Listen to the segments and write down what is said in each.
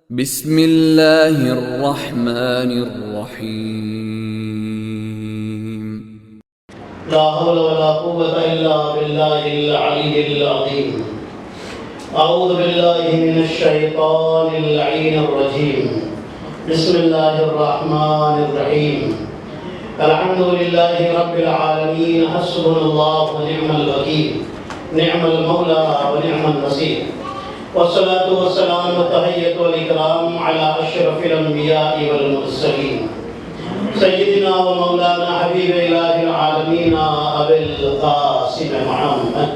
بسم اللہ الرحمن الرحیم لا حول ولا قوة إلا بالله العلي العظيم. أعوذ بالله من الشيطان اللعين الرجيم. بسم الله الرحمن الرحيم. الحمد لله رب العالمين. حسبنا الله ونعم الوكيل. نعم المولى ونعم النصير. والصلاة والسلام والتحية والإكرام على أشرف الأنبياء والمرسلين سيدنا ومولانا حبيب إله العالمين أبي القاسم محمد.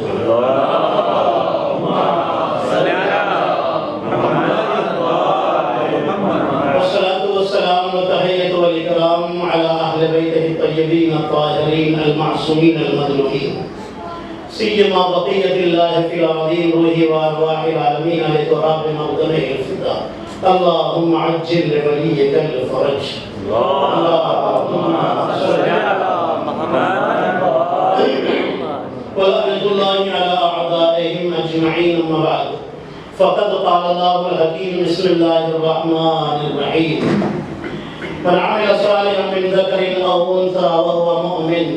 والصلاة والسلام والتحية والإكرام على أهل بيته الطيبين الطاهرين المعصومين المظلومين سيما بقية الله في الأرضين روح وأرواح العالمين لتراب مقدمه الفداء. اللهم عجل لوليك الفرج. اللهم صل على محمد ولعنة الله على أعدائهم أجمعين. أما بعد فقد قال الله الحكيم بسم الله الرحمن الرحيم. من عمل صالحا من ذكر أو أنثى وهو مؤمن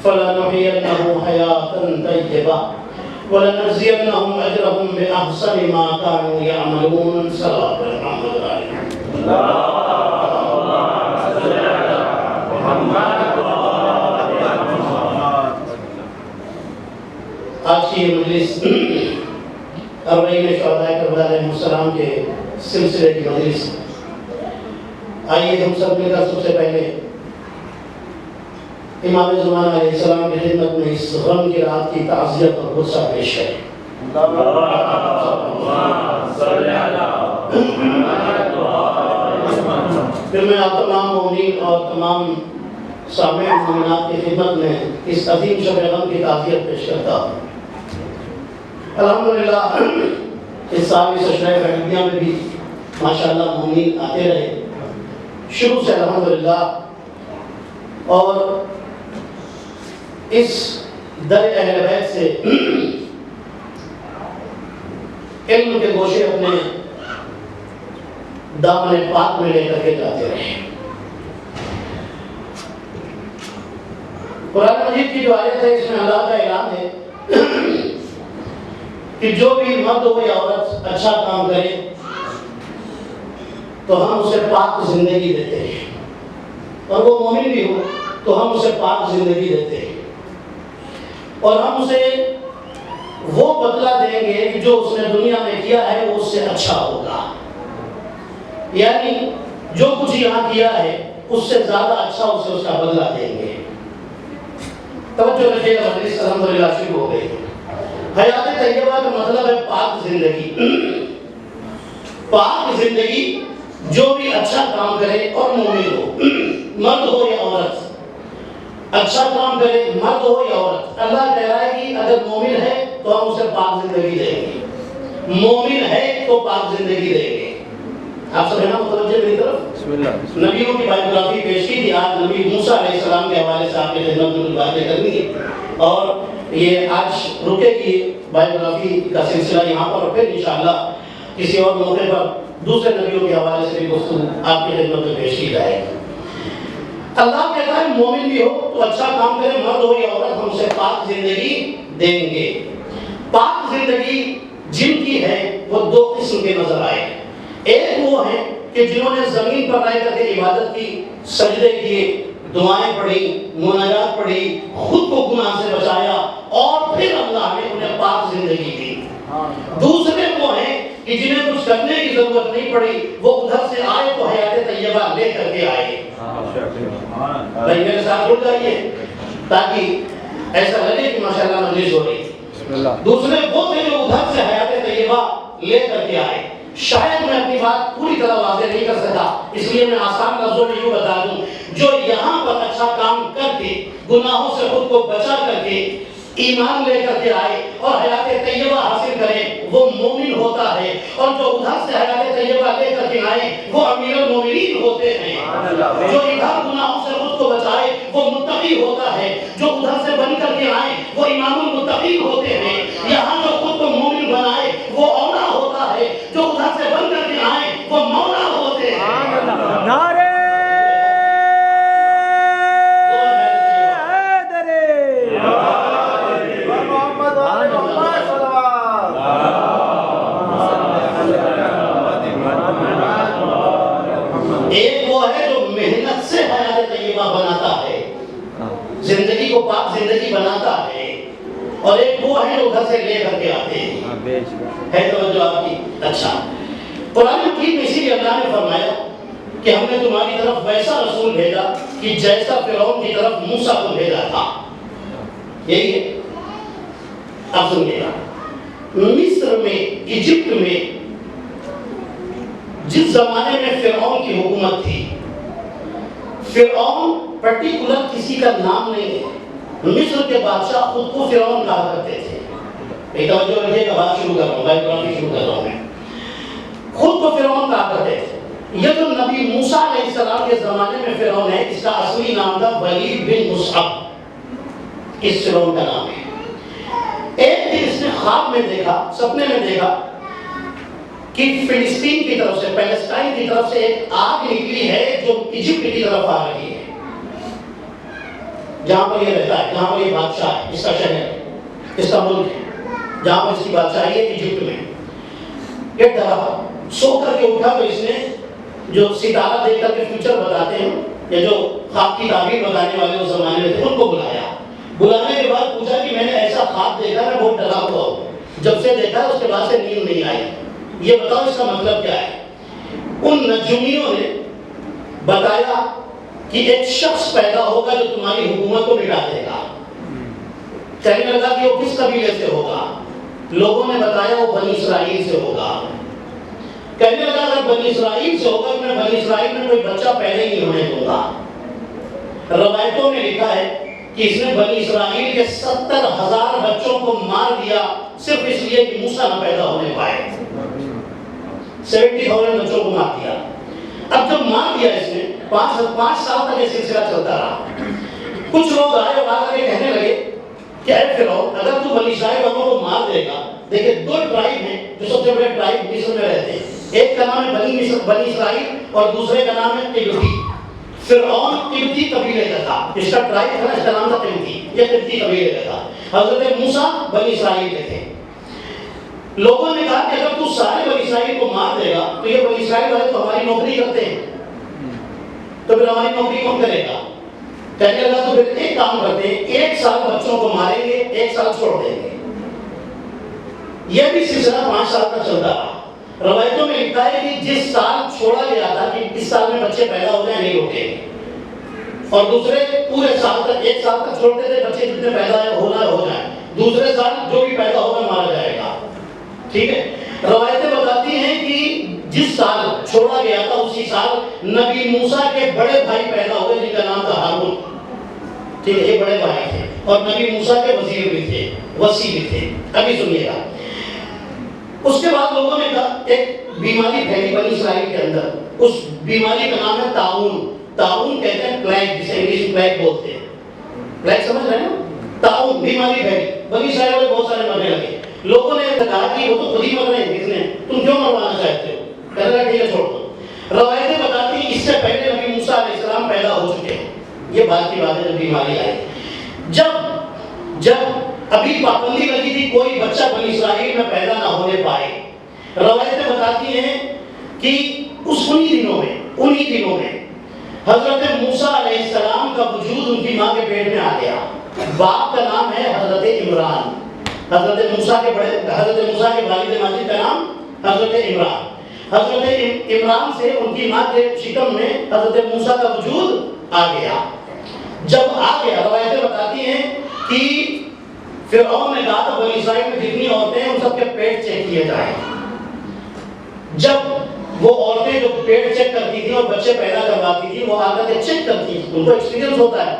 فلنحيينه حياة طيبة ولنجزينهم أجرهم بأحسن ما كانوا يعملون. صلوات محمد عليه. آج کی یہ مجلس اربعین شہداء کربلا علیہ السلام کے سلسلے کی مجلس. آئیے ہم سب مل کر سب سے پہلے امام زمان علیہ السلام کی خدمت میں اس غم کی رات کی تعزیت اور غصہ پیش کریں. پھر میں آپ تمام مومنین اور تمام سامعین مومنات کی خدمت میں اس عظیم شب غم کی تعزیت پیش کرتا ہوں. الحمدللہ اس سال اس اشرۂ حدیبیہ میں بھی ماشاءاللہ مومنین آتے رہے شروع سے الحمدللہ. اور اس در اہل بیت سے علم کے گوشے اپنے دامن پاک میں لے کر کے جاتے رہے. قرآن مجید کی جو آیت ہے اس میں اللہ کا اعلان ہے کہ جو بھی مرد ہو یا عورت اچھا کام کرے تو ہم اسے پاک زندگی دیتے ہیں، اور وہ مومن بھی ہو تو ہم اسے پاک زندگی دیتے ہیں، اور ہم اسے وہ بدلہ دیں گے کہ جو اس نے دنیا میں کیا ہے وہ اس سے اچھا ہوگا. یعنی جو کچھ یہاں کیا ہے اس سے زیادہ اچھا اسے اس کا بدلہ دیں گے. توجہ رکھیے گا، مجلس الحمدللہ شروع ہو گئی. حیات طیبہ کا مطلب ہے پاک زندگی. پاک زندگی جو بھی اچھا کام کرے اور مومن ہو، مرد ہو یا عورت، اچھا کام کرے مرد ہو یا عورت. اللہ کہہ رہا ہے کہ اگر مومن ہے تو ہم اسے پاک زندگی دیں گے، مومن ہے تو پاک زندگی دیں گے. آپ سب ہے نا متوجہ میری طرف؟ نبیوں کی بائیوگرافی پیش کی تھی. آج نبی موسیٰ علیہ السلام کے حوالے سے آپ کی خدمت میں کچھ باتیں کرنی ہے، اور یہ آج رکے گی بائیوگرافی کا سلسلہ یہاں پر، اور پھر انشاءاللہ کسی اور موقع پر دوسرے نبیوں کے حوالے سے بھی گفتگو آپ کی خدمت میں پیش کی جائے گی. اللہ کہتا ہے مومن بھی ہو تو اچھا کام کرے، مرد ہو یا عورت، ہم اسے پاک زندگی دیں گے. پاک زندگی جن کی ہے وہ دو قسم کے نظر آئے. ایک وہ ہیں کہ جنہوں نے زمین پر رہ کر کے عبادت کی، سجدے کیے، دعائیں پڑھی، مناجات پڑھی، خود کو گناہ سے بچایا، اور پھر اللہ نے انہیں پاک زندگی دی. دوسرے وہ ہیں کہ جنہیں کچھ کرنے کی ضرورت نہیں پڑی، وہ ادھر سے آئے تو حیات طیبہ لے کر کے آئے. بھائی میرے ساتھ جڑ جائیے تاکہ ایسا لگے کہ ماشاءاللہ مجلس ہو رہی. دوسرے وہ تھے جو ادھر سے حیات طیبہ لے کر کے آئے. شاید میں اپنی بات پوری طرح واضح نہیں کر سکا، اس لیے میں آسان لفظوں میں یوں بتا دوں، جو یہاں پر اچھا کام کر کے گناہوں سے خود کو بچا کر کے ایمان لے کر کے آئے اور حیات طیبہ حاصل کرے وہ مومن ہوتا ہے، اور جو ادھر سے حیات طیبہ لے کر کے آئے وہ امیر المومنین ہوتے ہیں. جو ادھر گناہوں سے خود کو بچائے وہ متقی ہوتا ہے، جو ادھر سے بن کر کے آئے وہ امام المتقین ہوتے ہیں. یہاں جو خود کو مومن بنائے وہ اولا ہوتا ہے، جو ادھر سے بن کر کے آئے وہ کو پاک زندگی بناتا ہے، اور ایک وہ ہے جو گھر سے لے کر کے آتے ہیں. ہے توجہ آپ کی؟ اچھا، قرآن مجید میں اسی لیے اللہ نے فرمایا کہ ہم نے تمہاری طرف ویسا رسول بھیجا کہ جیسا فرعون کی طرف موسیٰ کو بھیجا تھا. یہی ہے. آپ سنیے گا، مصر میں، ایجپٹ میں جس زمانے میں فرعون کی حکومت تھی، فرعون پرٹیکولر کسی کا نام نہیں ہے. مصر کے بادشاہ خود کو فرعون کہا کرتے تھے. ایک توجہ رکھیے گا، بات شروع کر رہا ہوں، بائیوگرافی شروع کر رہا ہوں میں. خود کو فرعون کہا کرتے تھے. یہ جو نبی موسیٰ علیہ السلام کے زمانے میں فرعون ہے، اس کا اصلی نام تھا ولید بن مصعب. اس فرعون کا نام ہے. ایک دن اس نے خواب میں دیکھا، سپنے میں دیکھا کہ فلسطین کی طرف سے، پیلسٹائن کی طرف سے ایک آگ نکلی ہے جو ایجپٹ کی طرف آ رہی ہے، جہاں پر یہ رہتا ہے، جہاں پر یہ بادشاہ ہے، اس کا شہر، اس کا ملک ہے، جہاں پر اس کی بادشاہی ہے ایجپٹ میں. یہ ڈرا، سو کر کے اٹھا تو اس نے جو ستارہ دیکھ کر کے فیوچر بتاتے ہیں، یا جو خواب کی تعبیر بتانے والے اس زمانے میں تھے، ان کو بلایا. بلانے کے بعد پوچھا کہ میں نے ایسا خواب دیکھا، میں بہت ڈرا ہوا ہوں، جب سے دیکھا اس کے بعد سے نیند نہیں آئی، یہ بتاؤ اس کا مطلب کیا ہے. ان نجومیوں نے بتایا کہ ایک شخص پیدا ہوگا جو تمہاری حکومت کو مٹا دے گا. کہنے لگا کہ وہ کس قبیلے سے ہوگا؟ لوگوں نے بتایا وہ بنی اسرائیل سے ہوگا. کہنے لگا اگر بنی اسرائیل سے ہوگا، میں بنی اسرائیل میں کوئی بچہ پیدا ہی نہیں ہونے دوں گا. روایتوں میں لکھا ہے کہ اس نے بنی اسرائیل کے 70,000 بچوں کو مار دیا صرف اس لیے کہ موسیٰ نہ پیدا ہونے پائے. 70,000 بچوں کو مار دیا. اب جب مار دیا اس نے، 5 سال تک یہ سلسلہ چلتا رہا. کچھ لوگ آئے اور آ کر کے کہنے لگے کہ اے فرعون، اگر تو بنی اسرائیل والوں کو مار دے گا، دیکھیں 2 ٹرائب ہیں جو سب سے بڑے ٹرائب مصر میں رہتے ہیں. ایک کا نام ہے بنی اسرائیل اور دوسرے کا نام ہے قبطی. فرعون قبطی قبیلے کا تھا، اس کا ٹرائب تھا، اس کا نام تھا قبطی، یہ قبطی قبیلے کا تھا. حضرت موسیٰ بنی اسرائیل کے تھے. لوگوں نے کہا کہ اگر تو سارے بنی اسرائیل کو مار دے گا تو یہ بنی اسرائیل والے تو ہماری نوکری کرتے ہیں، تو پھر ہماری نوکری کون کرے گا؟ کہنے لگا تو پھر ایک کام کرتے ہیں، 1 سال بچوں کو ماریں گے، 1 سال چھوڑ دیں گے. یہ بھی سلسلہ 5 سال تک چلتا رہا. روایتوں میں لکھا ہے کہ جس سال چھوڑا گیا تھا کہ اس سال میں بچے پیدا ہو جائیں، نہیں روکیں گے، اور دوسرے پورے سال تک 1 سال تک چھوڑتے تھے، بچے جتنے پیدا ہونا ہو جائیں، دوسرے سال جو بھی پیدا ہوگا مارا جائے گا. ٹھیک ہے. روایتیں بتاتی ہیں کہ جس سال چھوڑا گیا تھا اسی سال نبی موسیٰ کے بڑے بھائی پیدا ہوئے جن کا نام تھا ہارون. ٹھیک ہے، یہ بڑے بھائی تھے اور نبی موسیٰ کے وزیر بھی تھے، وصی بھی تھے. ابھی سنیے گا. اس کے بعد لوگوں نے کہا ایک بیماری پھیلی بنی اسرائیل کے اندر. اس بیماری کا نام ہے طاعون. طاعون کہتے ہیں پلیگ، جسے انگلش میں پلیگ بولتے ہیں. پلیگ سمجھ رہے ہیں نا؟ طاعون بیماری پھیلی، بنی اسرائیل والے بہت سارے مرنے لگے. لوگوں نے کہا کہ وہ تو خود ہی مر رہے ہیں، کس نے، تم کیوں مروانا چاہتے ہو؟ کہنے لگا ٹھیک ہے چھوڑ دو. روایتیں بتاتی ہیں اس سے پہلے نبی موسیٰ علیہ السلام پیدا ہو چکے ہیں. یہ بات کی بات ہے جب بیماری آئی. جب ابھی پابندی لگی تھی کوئی بچہ بنی اسرائیل میں پیدا نہ ہونے پائے. روایتیں بتاتی ہیں کہ انہی دنوں میں حضرت موسیٰ علیہ السلام کا وجود ان کی ماں کے پیٹ میں آ گیا. باپ کا نام ہے حضرت عمران. حضرت موسیٰ کے والد ماجد کا نام حضرت عمران. حضرت عمران سے ان کی ماں کے شکم میں حضرت موسیٰ کا وجود آ گیا. جب آ گیا، روایتیں بتاتی ہیں کہ فرعون نے کہا تھا بنی اسرائیل میں جتنی عورتیں ہیں ان سب کے پیٹ چیک کیے جائیں. جب وہ عورتیں جو پیٹ چیک کرتی تھیں اور بچے پیدا کرواتی تھیں وہ آ کر کے چیک کرتی تھیں، ان کو ایکسپیرینس ہوتا ہے.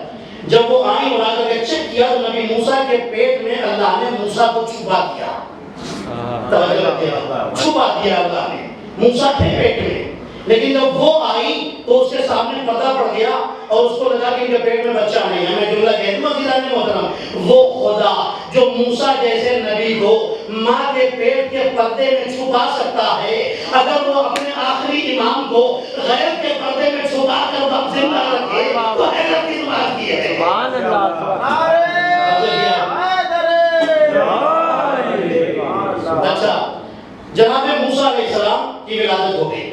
جب وہ آئیں اور آ کر کے چیک کیا تو نبی موسیٰ کے پیٹ میں اللہ نے موسیٰ کو چھپا دیا. چھپا دیا اللہ نے موسیٰ کے پیٹ میں. لیکن جب وہ آئی تو اس کے سامنے پردہ پڑ گیا اور اس کو لگا کہ ان کے پیٹ میں بچہ نہیں ہے. میں جملہ کہہ دوں عزیزان محترم، وہ خدا جو موسیٰ جیسے نبی کو ماں کے پیٹ کے پردے میں چھپا سکتا ہے، اگر وہ اپنے آخری امام کو غیر کے پردے میں چھپا کر وقت زندہ رکھے تو حیرت کس بات کی ہے. اچھا، جناب موسیٰ علیہ السلام کی ولادت ہو گئی.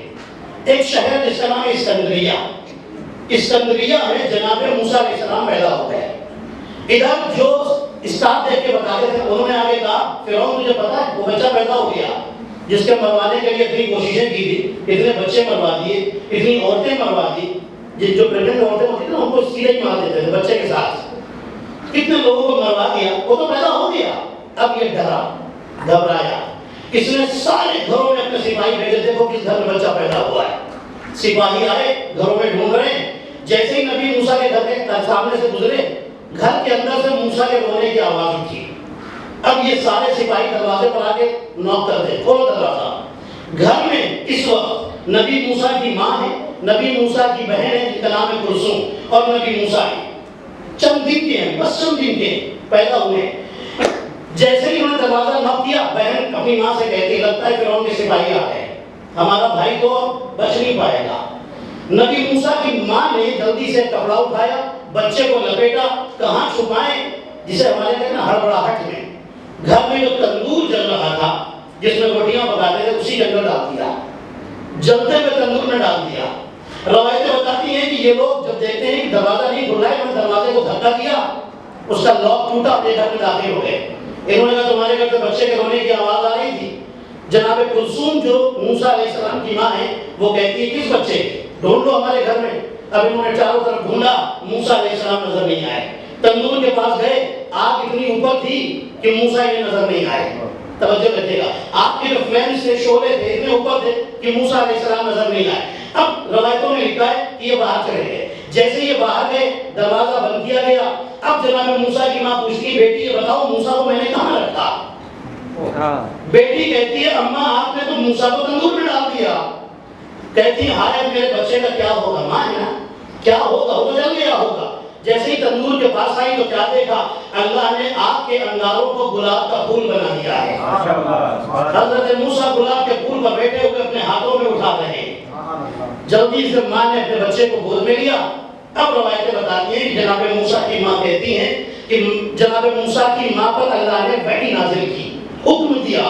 ایک شہر جس کا نام ہے اسکندریہ میں جناب موسیٰ علیہ السلام پیدا ہو گئے. اسکندریہ میں جناب موسیٰ علیہ السلام کی ولادت ہو گئی. ایک شہر جس کا نام ہے اسکندریہ، اس کا نام ہے اسکندریہ. اسکندریہ میں جناب موسیٰ علیہ السلام پیدا ہو گئے. ادھر جو اسٹاف دیکھ کے بتاتے تھے انہوں نے آگے کہا فرعون تجھے پتا ہے وہ بچہ پیدا ہو گیا جس کے مروانے کے لیے اتنی کوششیں کی تھی، اتنے بچے مروا دیے، اتنی عورتیں مروا دی، جو پریگننٹ عورتیں ہوتی تھیں ان کو سیدھے ہی مار دیتے تھے بچے کے ساتھ، کتنے لوگوں کو مروا دیا، وہ تو پیدا ہو گیا۔ اب یہ ڈرا گھبرایا، اس نے سارے گھروں میں اپنے سپاہی بھیجے، دیکھو کس گھر میں بچہ پیدا ہوا ہے۔ سپاہی آئے گھروں میں ڈھونڈ رہے ہیں، جیسے ہی نبی موسیٰ کے گھر کے سامنے سے گزرے گھر کے اندر سے موسیٰ کے رونے کی آواز اٹھی۔ اب یہ سارے سپاہی دروازے پر آ کے نوک کر دے، کھولو دروازہ۔ گھر میں اس وقت نبی موسیٰ کی ماں ہے، نبی موسیٰ کی بہن ہے جن کا نام ہے کلثوم، اور نبی موسیٰ ہے۔ چند دن کے ہیں، بس چند دن کے پیدا ہوئے۔ جیسے ہی انہوں نے دروازہ نوک کیا، بہن اپنی ماں سے کہتی لگتا ہے فرعون کے سپاہی آ گئے، ہمارا بھائی تو بچ نہیں پائے گا۔ نبی موسیٰ کی ماں نے جلدی سے کپڑا اٹھایا، بچے کو لپیٹا، کہاں چھپائیں، جسے ہمارے کہتے ہیں ہڑبڑاہٹ میں۔ گھر میں جو تندور جل رہا تھا جس میں روٹیاں پکاتے تھے اسی کے اندر ڈال دیا، جلتے ہوئے تندور میں ڈال دیا۔ روایتیں بتاتی ہیں کہ یہ لوگ جب دیکھتے ہیں کہ دروازہ نہیں کھل رہا ہے، انہوں نے دروازے کو دھکا دیا، اس کا لاک ٹوٹا، اپنے گھر میں داخل ہو گئے۔ انہوں نے کہا تمہارے گھر سے بچے کے رونے کی آواز آ رہی تھی۔ جناب کلثوم جو موسیٰ علیہ السلام کی ماں ہے وہ کہتی ہے کس بچے کی؟ ڈھونڈ لو ہمارے گھر میں۔ اب انہوں نے چاروں طرف ڈھونڈا، موسیٰ علیہ السلام نظر نہیں آئے۔ تندور کے پاس گئے، آگ اتنی اوپر تھی کہ موسیٰ انہیں نظر نہیں آئے۔ توجہ رکھیے گا، آگ کے جو فلیمز تھے، شعلے تھے، اتنے اوپر تھے کہ موسیٰ علیہ السلام نظر نہیں آئے۔ اب روایتوں میں لکھا ہے کہ یہ باہر چلے گئے۔ جیسے یہ باہر گئے، دروازہ بند کیا گیا۔ اب جناب موسیٰ کی ماں پوچھتی ہے بیٹی یہ بتاؤ موسیٰ کو میں نے کہاں رکھا؟ بیٹی کہتی ہے اماں آپ نے تو موسیٰ کو تندور میں ڈال دیا۔ کہتی ہے ہائے اب میرے بچے کا کیا ہوگا؟ ماں ہے نا، کیا ہوگا؟ وہ تو جل گیا ہوگا۔ جیسے ہی تندور کے پاس آئی تو کیا دیکھا؟ اللہ نے آگ کے انگاروں کو گلاب کا پھول بنا دیا ہے۔ حضرت موسیٰ گلاب کے پھول پر بیٹھے ہوئے اپنے ہاتھوں میں اٹھا رہے ہیں۔ جلدی سے ماں نے اپنے بچے کو گود میں لیا۔ اب روایتیں بتاتی ہیں کہ جناب موسیٰ کی ماں کہتی ہیں کہ جناب موسیٰ کی ماں پر اللہ نے وحی نازل کی، حکم دیا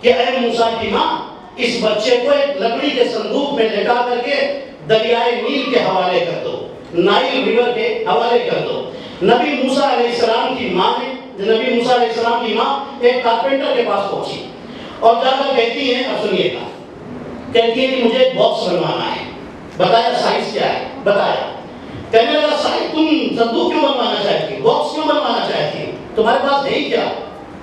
کہ اے موسیٰ کی ماں اس بچے کو ایک لکڑی کے صندوق میں لٹا کر کے دریائے نیل کے حوالے کر دو، نائل ریور کے حوالے کر دو۔ نبی موسیٰ علیہ السلام کی ماں نے، نبی موسیٰ علیہ السلام کی ماں ایک کارپینٹر کے پاس پہنچی اور جا کر کہتی ہیں، اب سنیے گا، کہتی ہے کہ مجھے ایک باکس بنوانا ہے۔ بتایا سائز کیا ہے؟ بتایا۔ کہنے لگا سائز تم صندوق کیوں بنوانا چاہتی ہو؟ باکس کیوں بنوانا چاہتی ہو؟ تمہارے پاس ہے ہی کیا؟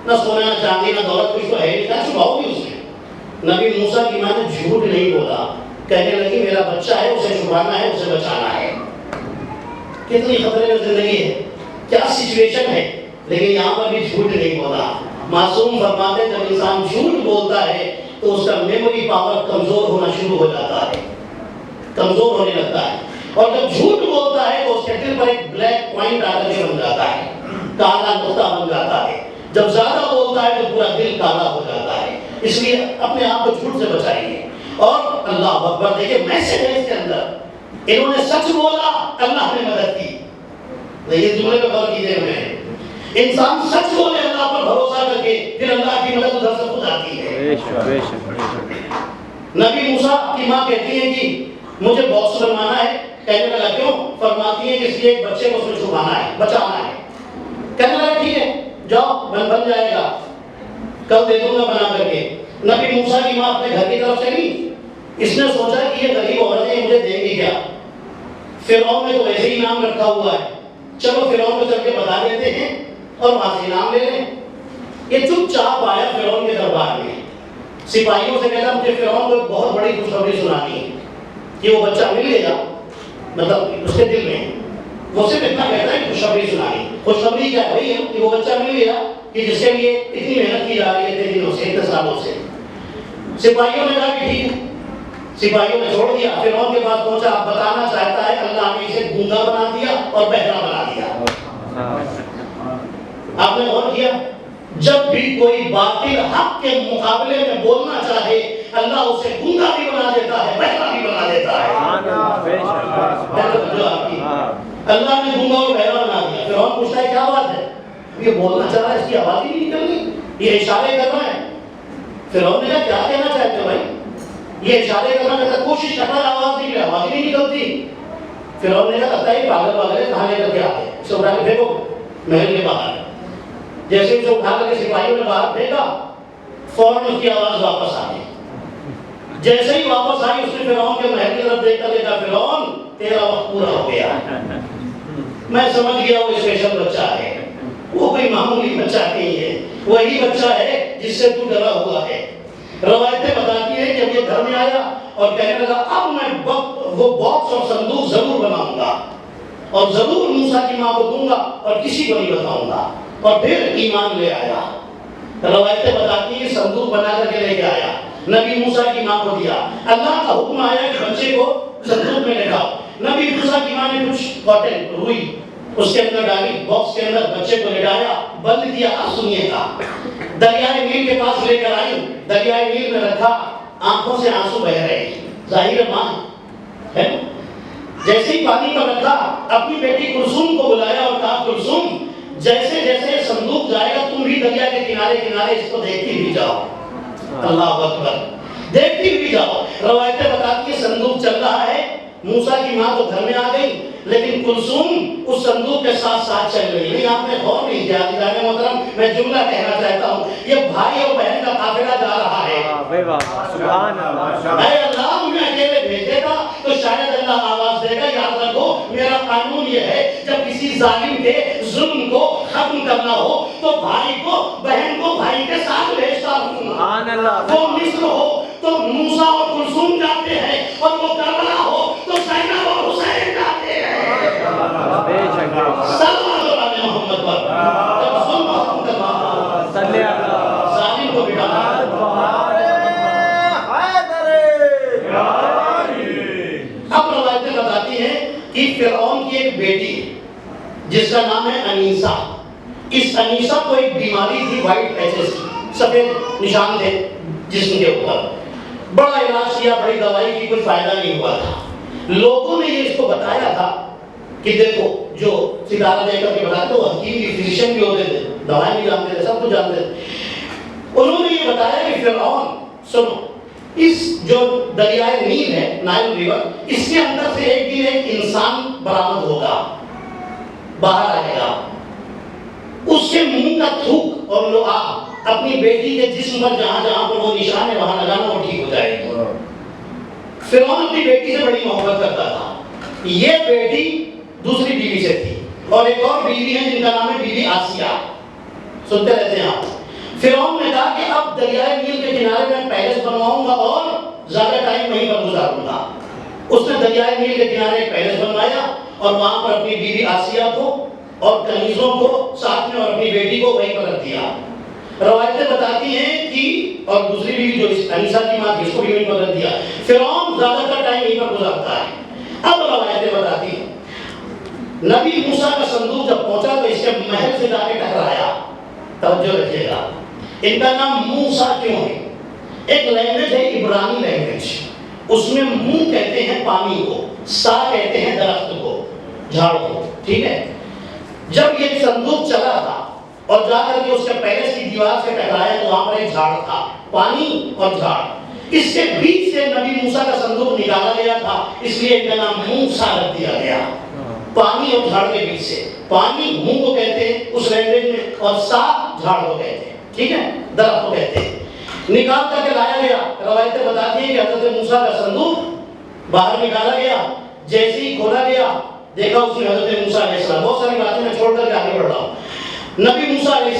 نہ سونا نہ چاندی نہ دولت، کچھ تو ہے ہی، کیا چھپاؤ گی اس میں؟ نبی موسیٰ کی ماں نے جھوٹ نہیں بولا، کہنے لگی میرا بچہ ہے، اسے چھپانا ہے، اسے بچانا ہے۔ کتنی خطرے میں زندگی ہے، کیا سچویشن ہے، لیکن یہاں پر بھی جھوٹ نہیں بولا۔ معصوم فرماتے ہیں جب انسان جھوٹ بولتا ہے تو اس کا میموری پاور کمزور ہونا شروع ہو جاتا ہے، کمزور ہونے لگتا ہے، اور جب جھوٹ بولتا ہے تو اس کے دل پر ایک بلیک پوائنٹ آ کر کے بن جاتا ہے، کالا نقطہ بن جاتا ہے۔ جب زیادہ بولتا ہے تو پورا دل کالا ہو جاتا ہے۔ اس لیے اپنے آپ کو جھوٹ سے بچائیے۔ اور اللہ اکبر، دیکھیں میسج ہے اس کے اندر، انہوں نے سچ بولا، اللہ نے مدد کی۔ یہ جملے پہ غور کیجیے، میں انسان سچ بولے اللہ پر بھروسہ کر کے، پھر اللہ کی مدد ادھر سے خود آتی ہے۔ نبی موسیٰ کی ماں کہتی ہے کہ مجھے باکس بنوانا ہے۔ کہنے لگا کیوں؟ فرماتی ہے کہ اس لیے ایک بچے کو اس میں چھپانا ہے، بچانا ہے۔ کہنے لگا ٹھیک ہے جاؤ بن جائے گا، کل دے دوں گا بنا کر کے۔ نبی موسیٰ کی ماں اپنے گھر کی طرف چلی، اس نے سوچا کہ یہ غریب عورتیں مجھے دیں گی کیا؟ فرعون نے تو ایسے ہی نام رکھا ہوا ہے، چلو فرعون کو چل کے بتا دیتے ہیں اور وہاں سے نام لے لیں۔ یہ چپ چاپ آیا فرعون کے دربار میں، سپاہیوں سے کہتا مجھے فرعون کو بہت بڑی خوشخبری سنانی ہے کہ وہ بچہ مل لے گا، مطلب اس کے دل میں وہ صرف اتنا کہتا ہے کہ خوشخبری سنانی۔ خوشخبری کیا ہے؟ وہی ہے کہ وہ بچہ مل گیا کہ جس کے لیے اتنی محنت کی جا رہی ہے اتنے دنوں سے، اتنے سالوں سے۔ سپاہیوں نے کہا کہ ٹھیک، سپاہیوں نے چھوڑ دیا۔ فرعون کے پاس پہنچا، اب بتانا چاہتا ہے اللہ نے اسے گونگا بنا دیا اور بہرا بنا دیا۔ آپ نے غور کیا؟ جب بھی کوئی باطل حق کے مقابلے میں بولنا چاہے اللہ اسے گونگا بھی بنا دیتا ہے، بہرا بھی بنا دیتا ہے۔ اللہ نے گونگا اور بہرا بنا دیا۔ فرعون پوچھتا ہے کیا بات ہے؟ یہ بولنا چاہ رہا ہے، اس کی آواز ہی نہیں نکل رہی، یہ اشارے کر رہا ہے۔ فرعون نے کہا کیا کہنا چاہتے ہو بھائی؟ یہ اشارے کرنا کہتا کوشش کرنا آواز نہیں، آواز ہی نہیں نکلتی۔ فرعون نے کہا لگتا ہے پاگل واگل ہے، کہاں لے کر کے آتے ہیں، اسے اٹھا کے پھینکو، محل کے باہر. جیسے اسے اٹھا کر کے سپاہیوں نے باہر پھینکا, فوراً اس کی آواز واپس آ گئی. جیسے ہی واپس آئی اس نے فرعون کے محل کی طرف دیکھ کر کہا فرعون تیرا وقت پورا ہو گیا. میں سمجھ گیا وہ اسپیشل بچہ ہے, وہ کوئی معمولی بچہ نہیں ہے, وہی بچہ ہے جس سے تو ڈرا ہوا ہے. روایتیں بتاتی ہیں کہ اب یہ گھر میں آیا اور کہنے لگا اب میں وہ باکس اور صندوق ضرور بناؤں گا اور ضرور موسیٰ کی ماں کو دوں گا اور کسی کو نہیں بتاؤں گا. اور پھر ایمان لے آیا. روایتیں بتاتی ہیں کہ صندوق بنا کر کے لے کے آیا, نبی موسیٰ کی ماں کو دیا. اللہ کا حکم آیا کہ بچے کو صندوق میں لٹاؤ. نبی موسیٰ کی ماں نے کچھ کاٹن روئی اس کے اندر ڈالی, باکس کے اندر بچے کو لٹایا, بند کیا. اب سنیے گا, دریائے نیل کے پاس لے کر آئی, دریائے نیل میں رکھا, آنکھوں سے آنسو بہ رہے. ظاہر ماں ہے. جیسے ہی پانی پر رکھا اپنی بیٹی کلثوم کو بلایا اور کہا کلثوم جیسے جیسے صندوق جائے گا تم بھی دریا کے کنارے کنارے اس کو دیکھتی بھی جاؤ. اللہ اکبر, دیکھتی بھی جاؤ. روایتیں بتاتی ہیں صندوق چل رہا ہے, موسیٰ کی ماں تو گھر میں آ گئی لیکن کلثوم اس صندوق کے ساتھ ساتھ چل رہی. نہیں آپ نے غور نہیں کیا عزیزان محترم, میں جملہ کہنا چاہتا ہوں, یہ بھائی اور بہن کا قافلہ جا رہا ہے. سبحان اللہ. اے اللہ مجھے اکیلے بھیجے گا تو شاید اللہ آواز دے گا یاد رکھو میرا قانون یہ ہے جب کسی ظالم کے ظلم کو ختم کرنا ہو تو بھائی کو بہن کو بھائی کے ساتھ بھیجتا ہوں. سبحان اللہ. وہ مصر ہو تو موسیٰ اور کلثوم جاتے ہیں اور وہ کربلا ہو تو زینب اور حسین جاتے ہیں. صلی اللہ علیہ محمد پر جب ظلم ختم کرنا صلی اللہ ظالم کو بٹھانا. اب روایتیں بتاتی ہیں کہ فرعون کی ایک بیٹی جس کا نام ہے انیسہ. اس انیسہ کو ایک بیماری تھی وائٹ پیچز کی, سفید نشان تھے جسم کے اوپر. بڑا علاج کیا, بڑی دوائی کی, کوئی فائدہ نہیں ہوا تھا. لوگوں نے یہ اس کو بتایا تھا کہ دیکھو جو ستارہ دیکھ کر کے بتاتے وہ حکیم بھی فزیشین بھی ہوتے تھے, دوائیں بھی جانتے تھے, سب کچھ جانتے تھے. انہوں نے یہ بتایا کہ فرعون سنو اس جو دریائے نیل ہے, نائل ریور, اس کے اندر سے ایک دن ایک انسان برآمد ہوگا, باہر آئے گا. اس کے منہ کا تھوک اور لعاب اپنی بیٹی کے جسم پر جہاں جہاں پر وہ نشان ہے وہاں لگانا, وہ ٹھیک ہو جائے گی. فرعون اپنی بیٹی سے بڑی محبت کرتا تھا. یہ بیٹی دوسری بیوی سے تھی اور ایک اور بیوی ہے جن کا نام ہے بی بی آسیہ. سنتے رہتے ہیں آپ. فرعون نے کہا کہ اب دریائے نیل کے کنارے میں پیلس بنواؤں گا اور زیادہ ٹائم وہیں پر گزاروں گا. اس نے دریائے نیل کے کنارے ایک پیلس بنوایا اور وہاں پر اپنی بیوی آسیہ کو اور کنیزوں کو ساتھ میں اور اپنی بیٹی کو وہیں پر رکھ دیا. روایتیں بتاتی ہیں کہ اور دوسری بیوی جو انیسہ کی ماں تھی اس کو بھی وہیں پر رکھ دیا. فرعون زیادہ تر ٹائم یہیں پر گزارتا ہے. اب روایتیں بتاتی ہیں نبی موسیٰ کا صندوق جب پہنچا تو اس کے محل سے جا کے ٹکرایا. توجہ رکھیے گا, ان کا نام موسیٰ کیوں ہے؟ ایک لینگویج ہے عبرانی لینگویج, اس میں منہ کہتے ہیں پانی کو, سا کہتے ہیں درخت کو, جھاڑ کو. ٹھیک ہے, جب یہ صندوق چلا تھا اور جا کر کے اس کے پیلس کی دیوار سے ٹکرایا تو وہاں پر ایک جھاڑ تھا, پانی اور جھاڑ. اس کے بیچ سے نبی موسیٰ کا صندوق نکالا گیا تھا, اس لیے ان کا نام موسیٰ رکھ دیا گیا. پانی اور جھاڑ کے بیچ سے, پانی منہ کو کہتے ہیں اس لینگویج میں اور سا جھاڑ کو کہتے ہیں. ٹھیک ہے, درخت کو کہتے ہیں. نکال کر کے لایا گیا. روایتیں بتاتی ہیں کہ حضرت موسیٰ کا صندوق باہر نکالا گیا. جیسے ہی کھولا گیا دیکھا اس میں حضرت موسیٰ علیہ السلام. بہت ساری باتیں میں چھوڑ کر کے آگے بڑھ رہا ہوں. نبی موسیٰ علیہ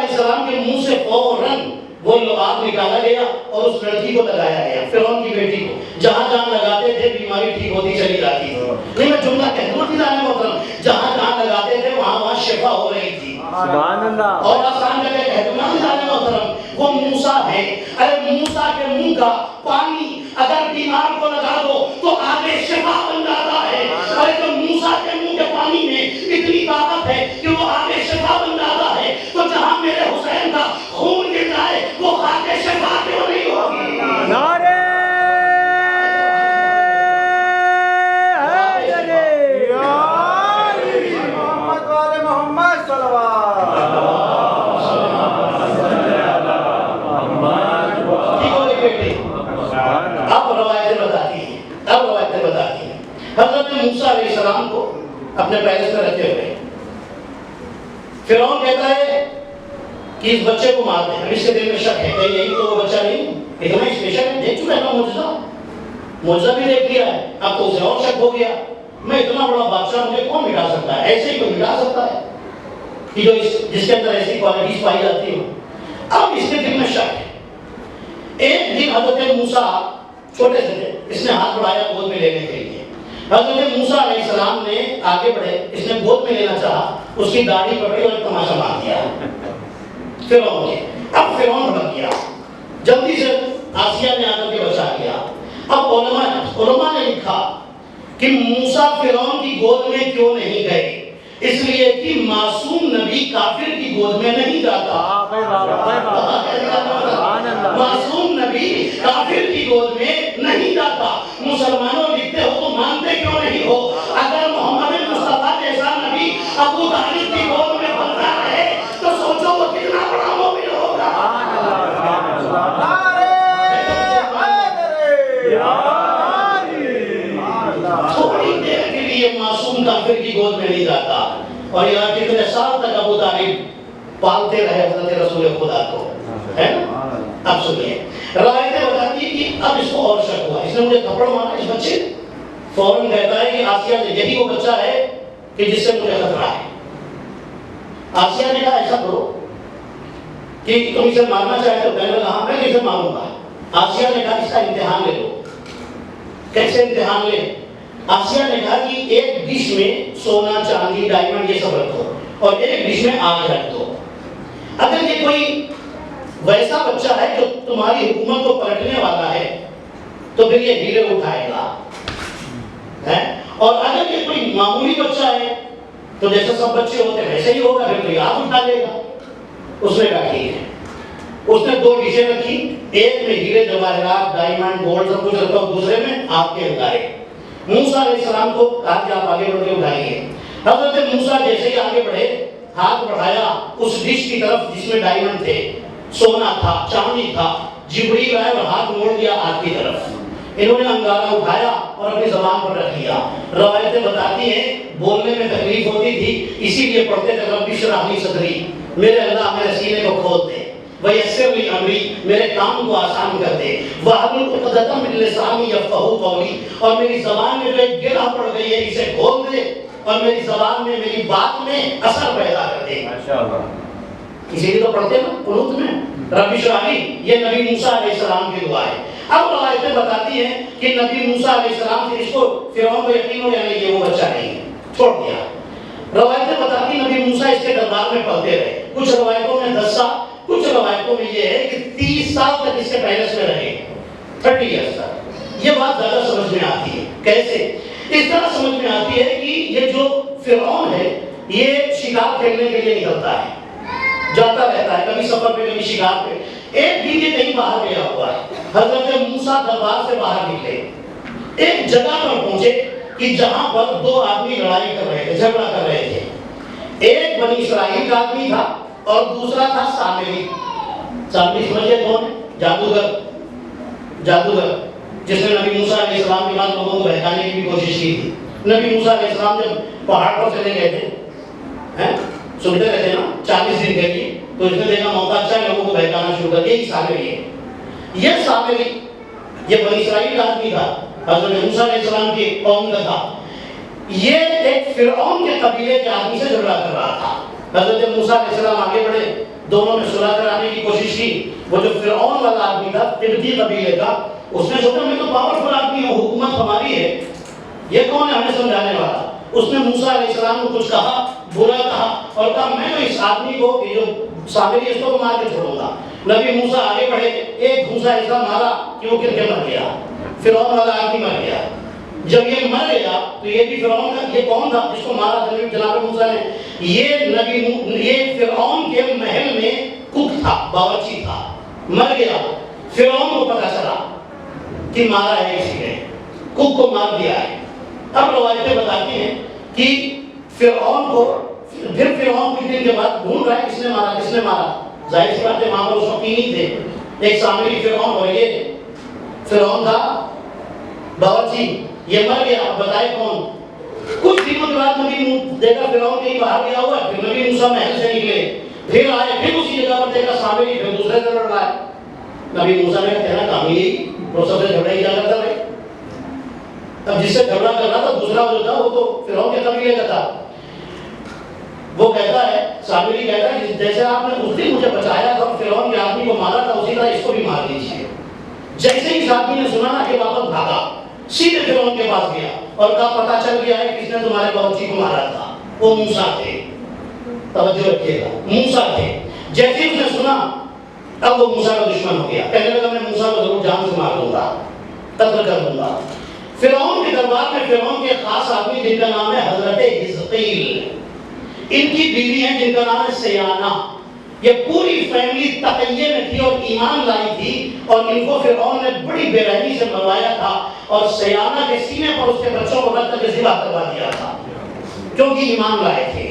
السلام کے منہ سے فوراً وہ لعاب نکالا گیا اور اس لڑکی کو لگایا گیا, فرعون کی بیٹی کو. جہاں جہاں لگاتے تھے بیماری ٹھیک ہوتی چلی جاتی تھی. نہیں میں جملہ کہہ دوں جانے محترم, جہاں جہاں لگاتے تھے وہاں شفا ہو رہی تھی. سبحان اللہ. اور آسان جگہ کہہ دوں جانے محترم, وہ موسیٰ ہے. ارے موسیٰ کے منہ کا پانی اگر بیمار کو لگا دو تو آگے شفا بن جاتا ہے. ارے تو موسیٰ کے منہ کے پانی میں اتنی طاقت ہے کہ وہ آگے شفا بن جاتا ہے. تو جہاں میرے حسین کا خون گر جائے وہ خاک شفا کیوں نہیں ہوگی؟ نعرے حضرت موسیٰ علیہ السلام کو اپنے پیلس میں رکھے ہوئے فرعون کہتا ہے کہ اس بچے کو مار دیں. اب اس کے دل میں شک ہے کہ یہی تو وہ بچہ نہیں اتنا اسپیشل ہے, دیکھ چکا ہے نا معجزہ بھی دیکھ لیا ہے, اب تو اسے اور شک ہو گیا, میں اتنا بڑا بادشاہ مجھے کون مٹا سکتا ہے, ایسے ہی کوئی مٹا سکتا ہے کہ جو جس کے اندر ایسی کوالٹیز پائی جاتی ہوں. اب اس کے دل میں شک ہے. ایک دن حضرت موسیٰ چھوٹے سے تھے, اس نے ہاتھ بڑھایا گود میں لینے کے لیے. حضرت موسیٰ علیہ السلام نے آگے بڑھے, اس نے گود میں لینا چاہا, اس کی داڑھی پکڑی اور تماشا مار دیا فرعون نے. اب فرعون بھڑک گیا, جلدی سے آسیہ نے آ کر کے بچا لیا. اب علماء نے لکھا کہ موسیٰ فرعون کی گود میں کیوں نہیں گئے, اس لیے کہ معصوم نبی کافر کی گود میں نہیں جاتا. معصوم نبی کافر کی گود میں نہیں جاتا. مسلمانوں لکھتے ہو تو مانتے کیوں نہیں ہو؟ اگر محمد مصطفیٰ جیسا نبی ابو طالب کی گود میں بنتا ہے تو سوچو وہ کتنا بڑا مومن ہوگا. تھوڑی دیر کے لیے معصوم کافر کی گود میں نہیں جاتا. اور یہاں کتنے سال تک ابو طالب پالتے رہے حضرت رسول خدا کو, ہے نا. اب سنیے, روایتیں بتاتی ہیں کہ اب اس کو اور شک ہوا, اس نے مجھے تھپڑ مارا اس بچے. فوراً کہتا ہے کہ آسیہ سے یہی وہ بچہ ہے کہ جس سے مجھے خطرہ ہے. آسیہ نے کہا ایسا کرو کہ تم اسے مارنا چاہتے ہو. کہنے لگا ہاں میں کیسے ماروں گا. آسیہ نے کہا اس کا امتحان لے لو. کیسے امتحان لے؟ آسیہ نے کہا کہ ایک ڈش میں سونا چاندی ڈائمنڈ یہ سب رکھو اور ایک ڈش میں آگ رکھ دو. اگر یہ کوئی ویسا بچہ ہے جو تمہاری حکومت کو پلٹنے والا ہے تو پھر یہ ہیرے اٹھائے گا, اور اگر یہ کوئی معمولی بچہ ہے تو جیسے سب بچے ہوتے ہیں ویسے ہی ہوگا, پھر تو یہ آگ اٹھا لے گا. اس نے کہا ٹھیک ہے. اس نے 2 ڈشیں رکھی, ایک میں ہیرے جواہرات ڈائمنڈ گولڈ سب کچھ رکھا, اور دوسرے میں آگ کے انگارے. موسیٰ علیہ السلام کو کہا کہ آپ آگے بڑھ کے اٹھائیے. حضرت موسیٰ جیسے ہی آگے بڑھے, ہاتھ بڑھایا اس ڈش کی طرف جس میں ڈائمنڈ تھے, سونا تھا, چاندی تھا. جبریل آئے اور ہاتھ موڑ دیا آگ کی طرف. انہوں نے انگارہ اٹھایا اور اپنی زبان پر رکھ لیا. روایتیں بتاتی ہیں بولنے میں تکلیف ہوتی تھی, اسی لیے پڑھتے تھے رب اشرح لی صدری, میرے اللہ میرے سینے کو کھول دے, ویسر لی امری, میرے کام کو آسان کر دے, واحلل عقدۃ من لسانی یفقہوا قولی, اور میری زبان میں جو ایک گرہ پڑ گئی ہے اسے کھول دے, اور میری زبان میں میری بات میں اثر پیدا کر دے. ماشاءاللہ. اسی لیے تو پڑھتے ہیں نا قنوت میں رب اشرح لی. یہ نبی موسیٰ علیہ السلام کی دعا ہے. اب روایتیں بتاتی ہیں کہ نبی موسیٰ علیہ السلام سے اس کو فرعون کو یقین ہو یعنی یہ وہ بچہ نہیں ہے, چھوڑ دیا. روایتیں بتاتی ہیں نبی موسیٰ اس کے دربار میں پڑھتے رہے. کچھ روایتوں میں 10 سال, کچھ روایتوں میں یہ ہے کہ 30 سال تک اس کے پیلس میں رہے, 30 ایئرس تک. یہ بات زیادہ سمجھ میں آتی ہے. کیسے؟ اس طرح سمجھ میں آتی ہے کہ یہ جو فرعون ہے یہ شکار کھیلنے کے لیے نکلتا ہے, جاتا رہتا ہے, کبھی سفر پہ کبھی شکار پہ. ایک دن یہ کہیں باہر گیا ہوا ہے. حضرت موسیٰ دربار سے باہر نکلے, ایک جگہ پر پہنچے کہ جہاں پر 2 آدمی لڑائی کر رہے تھے, جھگڑا کر رہے تھے. ایک بنی اسرائیل کا آدمی تھا اور دوسرا تھا سامری. سامری سمجھے کون ہے؟ جادوگر. جادوگر جس نے نبی موسیٰ علیہ السلام کے بعد لوگوں کو بہکانے کی بھی کوشش کی تھی. نبی موسیٰ علیہ السلام جب پہاڑ پر چلے گئے تھے, سنتے رہتے نا 40 دن کے لیے, تو اس نے دیکھا موقع اچھا ہے لوگوں کو بہکانا شروع کر دیا. یہی سامری ہے. یہ سامری یہ بنی اسرائیل کا آدمی تھا, حضرت موسیٰ علیہ السلام کی قوم کا تھا. یہ ایک فرعون کے قبیلے کے آدمی سے جھگڑا کر رہا تھا. حضرت موسیٰ علیہ السلام آگے بڑھے, دونوں نے صلح کرانے کی کوشش کی. وہ جو فرعون والا آدمی تھا قبطی قبیلے کا, اس نے سوچا میں تو پاورفل آدمی ہوں, حکومت ہماری ہے, یہ کون ہے ہمیں سمجھانے والا. اس نے موسیٰ علیہ السلام کو کچھ کہا, برا کہا, اور کہا میں تو اس آدمی کو یہ جو سامری اس کو مار کے چھوڑوں گا. نبی موسیٰ آگے بڑھے, ایک گھوسا ایسا مارا کہ وہ گر کے مر گیا. فرعون والا آدمی مر گیا. جب یہ مر گیا تو یہ بھی فرعون کا, یہ کون تھا جس کو مارا جناب موسیٰ نے؟ یہ فرعون کے محل میں کک تھا, باورچی تھا, مر گیا. فرعون کو پتہ چلا کہ مارا ہے کسی نے, کک کو مار دیا ہے. اب روایتیں بتاتی ہیں کہ فرعون کو پھر فرعون کچھ دن کے بعد ڈھونڈ رہا ہے کس نے مارا, کس نے مارا. ظاہر سی بات ہے وہاں پر اس وقت نہیں تھے. ایک سامری فرعون اور یہ فرعون کا باورچی, یہ مر گیا. بتائے کون؟ کچھ دنوں کے بعد نبی دیکھا فرعون کہیں باہر گیا ہوا ہے، پھر نبی موسیٰ محل سے نکلے، پھر آئے، پھر اسی جگہ پر دیکھا سامری، پھر دوسرے سے لڑ رہا ہے۔ نبی موسیٰ نے کہنا کام ہی پروسیس سے جھگڑا ہی کیا کرتا ہے۔ اب جس سے جھگڑا کر رہا تھا دوسرا جو تھا وہ تو فرعون کے قبیلے کا تھا۔ وہ کہتا ہے، سامری کہتا ہے جیسے آپ نے اس دن مجھے بچایا تھا فرعون کے آدمی کو مارا تھا، اسی طرح اس کو بھی مار دیجیے۔ جیسے ہی اس آدمی نے سنا نا کہ واپس بھاگا، سیدھے فرعون کے پاس گیا اور کہا پتہ چل گیا ہے کس نے تمہارے باورچی کو مارا تھا، وہ موسیٰ تھے۔ توجہ رکھیے گا، موسیٰ تھے۔ جیسے اس نے سنا اب وہ موسیٰ کا دشمن ہو گیا، کہنے لگا میں موسیٰ کو ضرور جان سے مار دوں گا، قتل کر دوں گا۔ فرعون کے دربار میں فرعون کے خاص آدمی جن کا نام ہے حضرت حزقیل، ان کی بیوی ہیں جن کا نام ہے سیانہ۔ یہ پوری فیملی تقیے میں تھی اور ایمان لائی تھی، اور ان کو فرعون نے بڑی بے رحمی سے مروایا تھا اور سیانہ کے سینے پر اس کے بچوں کو رکھ کر کے ذبح کروا دیا تھا کیونکہ ایمان لائے تھے۔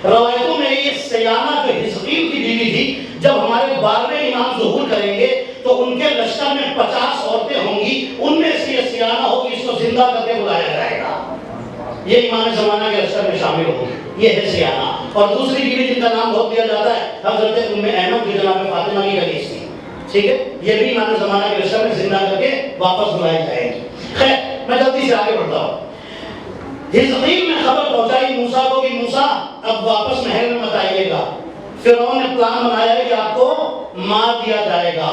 روایتوں میں یہ سیانہ جو حزقیل کی بیوی تھی، جب ہمارے 12ویں امام ظہور کریں گے تو ان کے لشکر میں 50 عورتیں ہوں گی، ان میں سے یہ سیانہ ہوگی، اس کو زندہ کر کے بلایا جائے گا، یہ امام زمانہ کے لشکر میں شامل ہوگی، یہ ہے سیانہ۔ اور دوسری بیوی جن کا نام بہت دیا جاتا ہے حضرت ام احمد جو جناب فاطمہ کی کنیز تھی، ٹھیک ہے، یہ بھی امام زمانہ کے لشکر میں زندہ کر کے واپس بلائی جائے گی۔ خیر میں جلدی سے آگے بڑھتا ہوں۔ حزقیل نے خبر پہنچائی موسیٰ کو کہ موسیٰ اب واپس محل میں مت آئیے گا، فرعون نے پلان بنایا ہے کہ آپ کو مار دیا جائے گا۔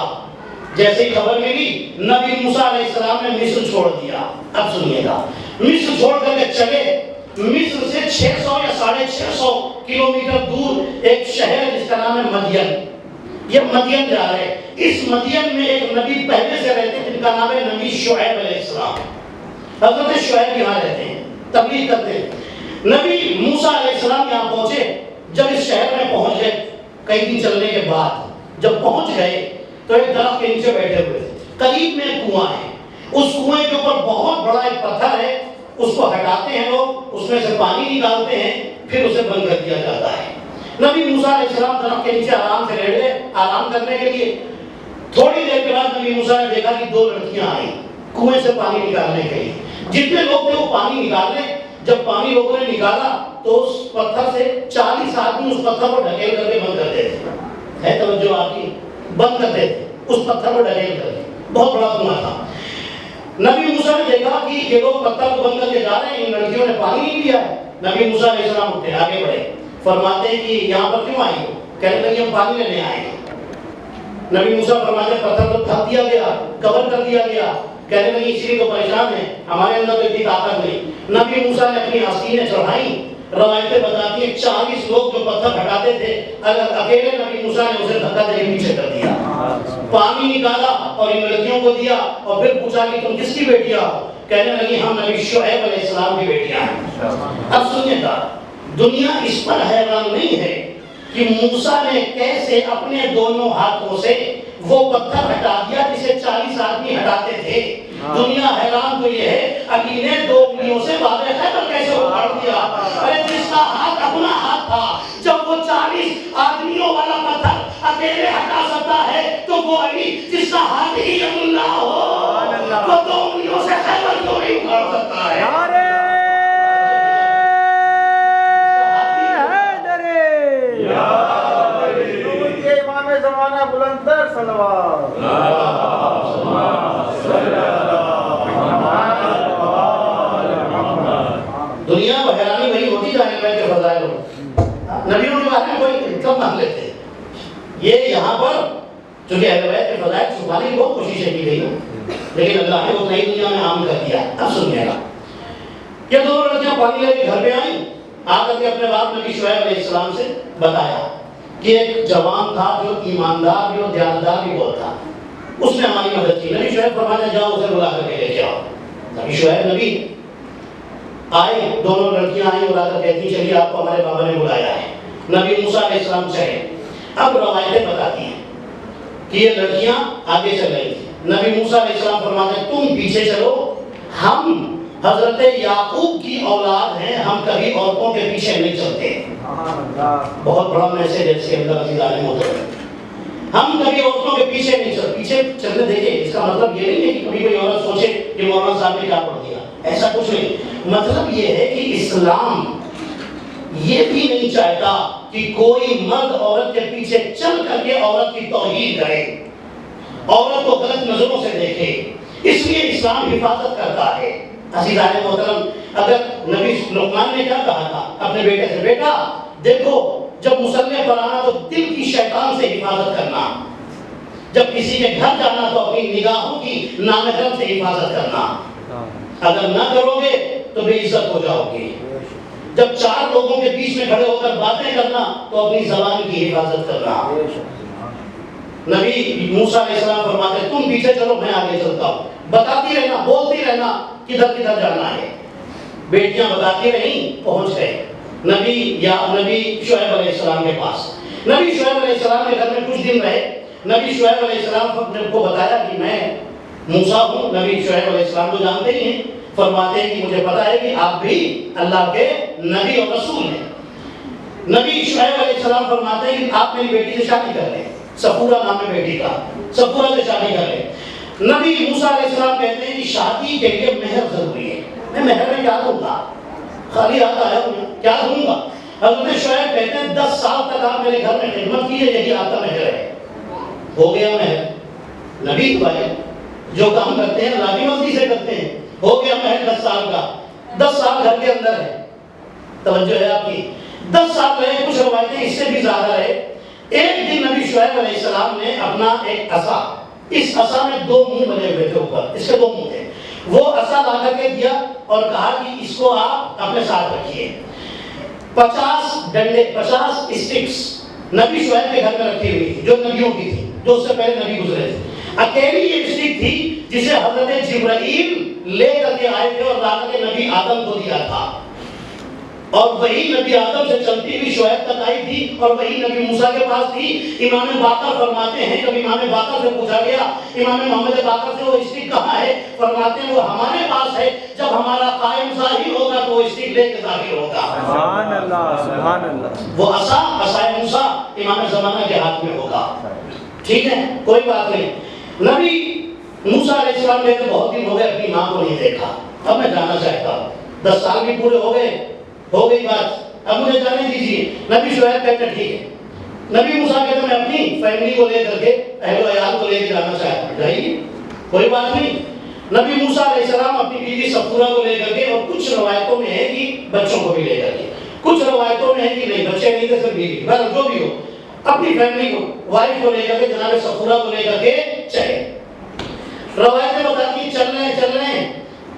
جیسے ہی خبر ملی نبی موسیٰ علیہ السلام نے مصر چھوڑ دیا۔ اب سنیے گا، مصر چھوڑ کر کے چلے، مصر سے 600 یا 650 کلومیٹر دور ایک شہر ہے جس کا نام ہے مدین، یہ مدین جا رہے ہیں۔ اس مدین میں ایک نبی پہلے سے رہتے جن کا نام ہے نبی شعیب علیہ السلام۔ حضرت شعیب یہاں رہتے ہیں، تبلیغ کرتے ہیں۔ نبی موسیٰ علیہ السلام یہاں پہنچے، جب اس شہر میں پہنچ گئے کئی دن چلنے کے بعد جب پہنچ گئے تو ایک درخت کے نیچے بیٹھے ہوئے تھے، قریب میں ایک کنواں ہے، اس کنویں کے اوپر بہت بڑا ایک پتھر ہے، اس کو ہٹاتے ہیں لوگ، اس میں سے پانی نکالتے ہیں، پھر اسے بند کر دیا جاتا ہے۔ نبی موسیٰ علیہ السلام درخت کے نیچے آرام سے لیٹ گئے آرام کرنے کے لیے۔ تھوڑی دیر کے بعد نبی موسیٰ نے دیکھا کہ 2 لڑکیاں آئیں کنویں سے پانی نکالنے کے لیے۔ جتنے لوگ تھے وہ پانی نکالنے، جب پانی لوگوں نے نکالا تو اس پتھر سے 40 آدمی اس پتھر کو ڈھکیل کر کے بند کرتے تھے، ہے توجہ آپ کی، بند کرتے تھے اس پتھر کو ڈھکیل کر کے، بہت بڑا کنواں تھا۔ نبی موسیٰ نے دیکھا کہ یہ لوگ پتھر کو بند کر کے جا رہے ہیں، ان لڑکیوں نے پانی نہیں لیا ہے۔ نبی موسیٰ علیہ السلام اٹھے آگے بڑھے، فرماتے ہیں کہ یہاں پر کیوں آئی ہو؟ کہنے لگے ہم پانی لینے آئے ہیں۔ نبی موسیٰ فرماتے ہیں پتھر کو ڈھک دیا گیا، کور کر دیا گیا، کہنے لگے اسی لیے تو پریشان ہیں، ہمارے اندر تو اتنی طاقت نہیں۔ نبی موسیٰ نے اپنی آستینیں چڑھائیں، روایتیں بتاتی ہیں 40 لوگ جو پتھر ہٹاتے تھے اگر اکیلے نبی موسیٰ نے اسے دھکا دے کے پیچھے کر دیا، پانی نکالا اور ان لڑکیوں کو دیا اور پھر پوچھا کہ تم کس کی بیٹیاں ہو؟ کہنے لگی ہم نبی شعیب علیہ السلام کی بیٹیاں ہیں۔ اب سنیے گا، دنیا اس پر حیران نہیں ہے کہ موسیٰ نے کیسے اپنے دونوں ہاتھوں سے وہ پتھر ہٹا دیا جسے 40 آدمی ہٹاتے تھے۔ دنیا حیران تو یہ ہے علی نے 2 انگلیوں سے باب خیبر کیسے اکھاڑ دیا۔ ارے جس کا ہاتھ اپنا ہاتھ تھا، جب وہ 40 آدمیوں والا پتھر اکیلے ہٹا سکتا ہے تو وہ علی جس کا ہاتھ ہی اللہ ہو وہ 2 انگلیوں سے خیبر کیوں نہیں اکھاڑ سکتا ہے؟ بلندر صلوات دنیا کو حیرانی وہی ہوتی جانے کے فضائل نبیوں کے بارے میں کوئی کم مان لیتے ہیں۔ یہ یہاں پر چونکہ اہل بیت کے فضائل چھپانے کی بہت کوششیں کی گئی ہیں، لیکن اللہ نے وہ نئی دنیا میں عام کر دیا۔ اب سنیے گا، یہ 2 لڑکیاں پانی لے کے گھر پہ آئیں، آ کر کے اپنے باپ نبی شعیب علیہ السلام سے بتایا کہ ایک جوان تھا جو ایماندار بھی اور دیانتدار بھی بہت تھا، اس نے ہماری مدد کی۔ نبی شعیب فرمایا جاؤ اسے بلا کر کے لے کے آؤ۔ نبی شعیب نبی آئے، دونوں لڑکیاں آئیں اور آ کر کہتی چلیے آپ کو ہمارے بابا نے بلایا ہے۔ نبی موسیٰ علیہ السلام چلے۔ اب روایتیں بتاتی ہیں کہ یہ لڑکیاں آگے چل رہی تھیں، نبی موسیٰ علیہ السلام فرماتے ہیں تم پیچھے چلو، ہم حضرت یعقوب کی اولاد ہیں، ہم کبھی عورتوں کے پیچھے نہیں چلتے۔ بہت بڑا میسج ہے اس کے اندر عزیز عالم محترم، ہم کبھی عورتوں کے پیچھے نہیں چلتے۔ پیچھے چلنے دیکھیں اس کا مطلب یہ نہیں ہے کہ کبھی کوئی عورت سوچے کہ مولانا صاحب نے کیا پڑھ دیا، ایسا کچھ نہیں۔ مطلب یہ ہے کہ اسلام یہ بھی نہیں چاہتا کہ کوئی مرد عورت کے پیچھے چل کر کے عورت کی توہین کرے، عورت کو غلط نظروں سے دیکھے، اس لیے اسلام حفاظت کرتا ہے۔ عزیزان محترم، اگر نبی لقمان نے کیا کہا تھا اپنے بیٹے سے، بیٹا دیکھو جب مصلی پر آنا تو دل کی شیطان سے حفاظت کرنا، جب کسی کے گھر جانا تو اپنی نگاہوں کی نامحرم سے حفاظت کرنا، اگر نہ کرو گے تو بے عزت ہو جاؤ گے، جب چار لوگوں کے بیچ میں کھڑے ہو کر باتیں کرنا تو اپنی زبان کی حفاظت کرنا۔ نبی موسیٰ علیہ السلام فرماتے ہیں تم پیچھے چلو میں آگے چلتا ہوں، بتاتی رہنا، بولتی رہنا کدھر کدھر جانا ہے۔ بیٹیاں بتاتی رہیں، پہنچ گئے نبی شعیب علیہ السلام کے پاس۔ نبی شعیب علیہ السلام کے گھر میں کچھ دن رہے۔ نبی شعیب علیہ السلام کو بتایا کہ میں موسیٰ ہوں۔ نبی شعیب علیہ السلام کو جانتے ہی ہیں، فرماتے ہیں کہ مجھے پتا ہے کہ آپ بھی اللہ کے نبی اور رسول ہیں۔ نبی شعیب علیہ السلام فرماتے ہیں کہ آپ میری بیٹی سے شادی کر لیں، صفورہ نام ہے بیٹی کا، صفورہ سے شادی کر لیں۔ نبی موسیٰ علیہ السلام کہتے ہیں کہ شادی کے لیے مہر ضروری ہے، میں مہر میں کیا دوں گا، خالی ہاتھ آیا ہوں کیا دوں گا۔ حضرت شعیب کہتے ہیں 10 سال تک آپ میرے گھر میں خدمت کیجئے، یہی آپ کا مہر ہے۔ ہو گیا مہر، نبی تو آئے، جو کام کرتے ہیں اللہ کی مرضی سے کرتے ہیں، ہو گیا مہر 10 سال کا۔ 10 سال گھر کے اندر ہے، توجہ ہے آپ کی، 10 سال رہے، کچھ روایتیں اس سے بھی زیادہ رہے۔ ایک دن نبی شعیب علیہ السلام نے اپنا ایک عصا، اس عصا میں 2 منہ بنے ہوئے تھے، اوپر اس کے 2 منہ تھے، وہ عصا لا کر کے دیا اور کہا کہ اس کو آپ اپنے ساتھ رکھیے۔ 50 ڈنڈے، 50 اسٹکس نبی شعیب کے گھر میں رکھی ہوئی تھی، جو نبیوں کی تھی، جو اس سے پہلے نبی گزرے تھے۔ اکیلی یہ اسٹک تھی جسے حضرت جبرائیل لے کر کے آئے تھے اور لا کر کے نبی آدم کو دیا تھا، اور وہی نبی آدم سے چلتی ہوئی شعیب تک آئی تھی، اور وہی نبی موسیٰ کے پاس تھی۔ امام باقر فرماتے ہیں، جب امام باقر سے پوچھا گیا امام محمد باقر سے وہ اسٹک کہاں ہے، فرماتے ہیں وہ ہمارے پاس ہے، جب ہمارا قائم ظاہر ہوگا تو وہ اسٹک لے کے ظاہر ہوگا۔ سبحان اللہ، سبحان اللہ۔ وہ عصا موسیٰ امام زمانہ کے ہاتھ میں ہوگا، ٹھیک ہے، کوئی بات نہیں۔ نبی موسیٰ علیہ السلام نے بہت دن ہو گئے اپنی ماں کو نہیں دیکھا، اب میں جانا چاہتا ہوں، 10 سال بھی پورے ہو گئے، ہو گئی بات، اب مجھے جانے دیجیے۔ نبی شعیب کہتے ٹھیک ہے۔ نبی موسیٰ کہتے میں اپنی فیملی کو لے کر کے، اہل و عیال کو لے کے جانا چاہتا ہوں، جائیے، کوئی بات نہیں۔ نبی موسیٰ علیہ السلام اپنی بیوی صفورہ کو لے کر کے، اور کچھ روایتوں میں ہے کہ بچوں کو بھی لے کر کے، کچھ روایتوں میں ہے کہ نہیں بچے نہیں تھے، صرف بیوی، بس جو بھی ہو، اپنی فیملی کو، وائف کو لے کر کے جناب صفورہ کو لے کر کے چلے۔ روایتیں بتاتی ہیں چل رہے ہیں،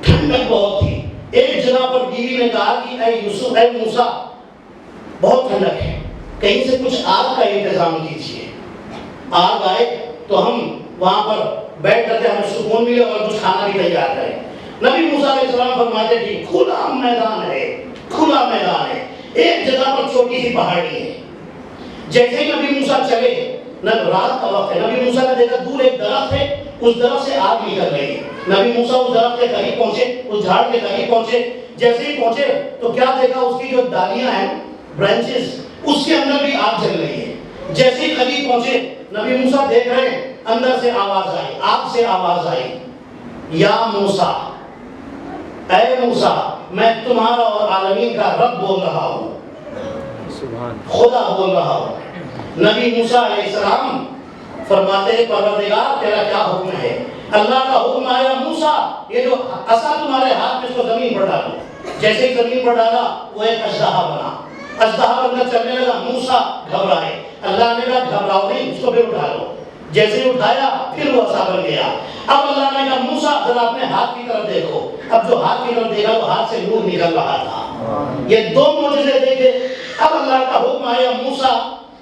ٹھنڈک بہت تھی۔ ایک جگہ پر بیوی نے کہا کہ اے یوسف، اے موسیٰ، بہت ٹھنڈک ہے، کہیں سے کچھ آگ کا انتظام کیجیے، آگ آئے تو ہم وہاں پر بیٹھ کر کے ہمیں سکون ملے اور کچھ کھانا بھی تیار کریں۔ نبی موسیٰ علیہ السلام فرماتے تھے کھلا میدان ہے، کھلا میدان ہے، ایک جگہ پر چھوٹی سی پہاڑی ہے۔ جیسے ہی نبی موسیٰ چلے، رات کا وقت ہے، نبی موسیٰ نے دیکھا دور ایک درخت ہے، اس درخت سے آگ نکل رہی ہے۔ نبی موسیٰ اس درخت کے قریب پہنچے، اس جھاڑ کے قریب پہنچے، جیسے ہی پہنچے تو کیا دیکھا، اس کی جو ڈالیاں ہیں، برانچز، اس کے اندر بھی آگ جل رہی ہے۔ جیسے ہی قریب پہنچے، نبی موسیٰ دیکھ رہے ہیں، اندر سے آواز آئی، آگ سے آواز آئی، یا موسیٰ، اے موسیٰ، میں تمہارا اور عالمین کا رب بول رہا ہوں، خدا بول رہا ہوں۔ نبی موسیٰ علیہ السلام فرماتے ہیں پروردگار تیرا کیا حکم ہے؟ اللہ کا حکم آیا موسیٰ یہ جو عصا تمہارے ہاتھ میں اس کو زمین پر ڈالو۔ جیسے ہی زمین پر ڈالا وہ ایک اژدہا بنا، اژدہا بن کر چلنے لگا، موسیٰ گھبرائے، اللہ نے کہا گھبراؤ نہیں، اس کو پھر اٹھا لو۔ جیسے ہی اٹھایا پھر وہ عصا بن گیا۔ اب اللہ نے کہا موسیٰ ذرا اپنے ہاتھ کی طرف دیکھو۔ اب جو ہاتھ کی طرف دیکھا تو ہاتھ سے نور نکل رہا تھا۔ یہ 2 معجزے دیکھے۔ اب اللہ کا حکم آیا موسیٰ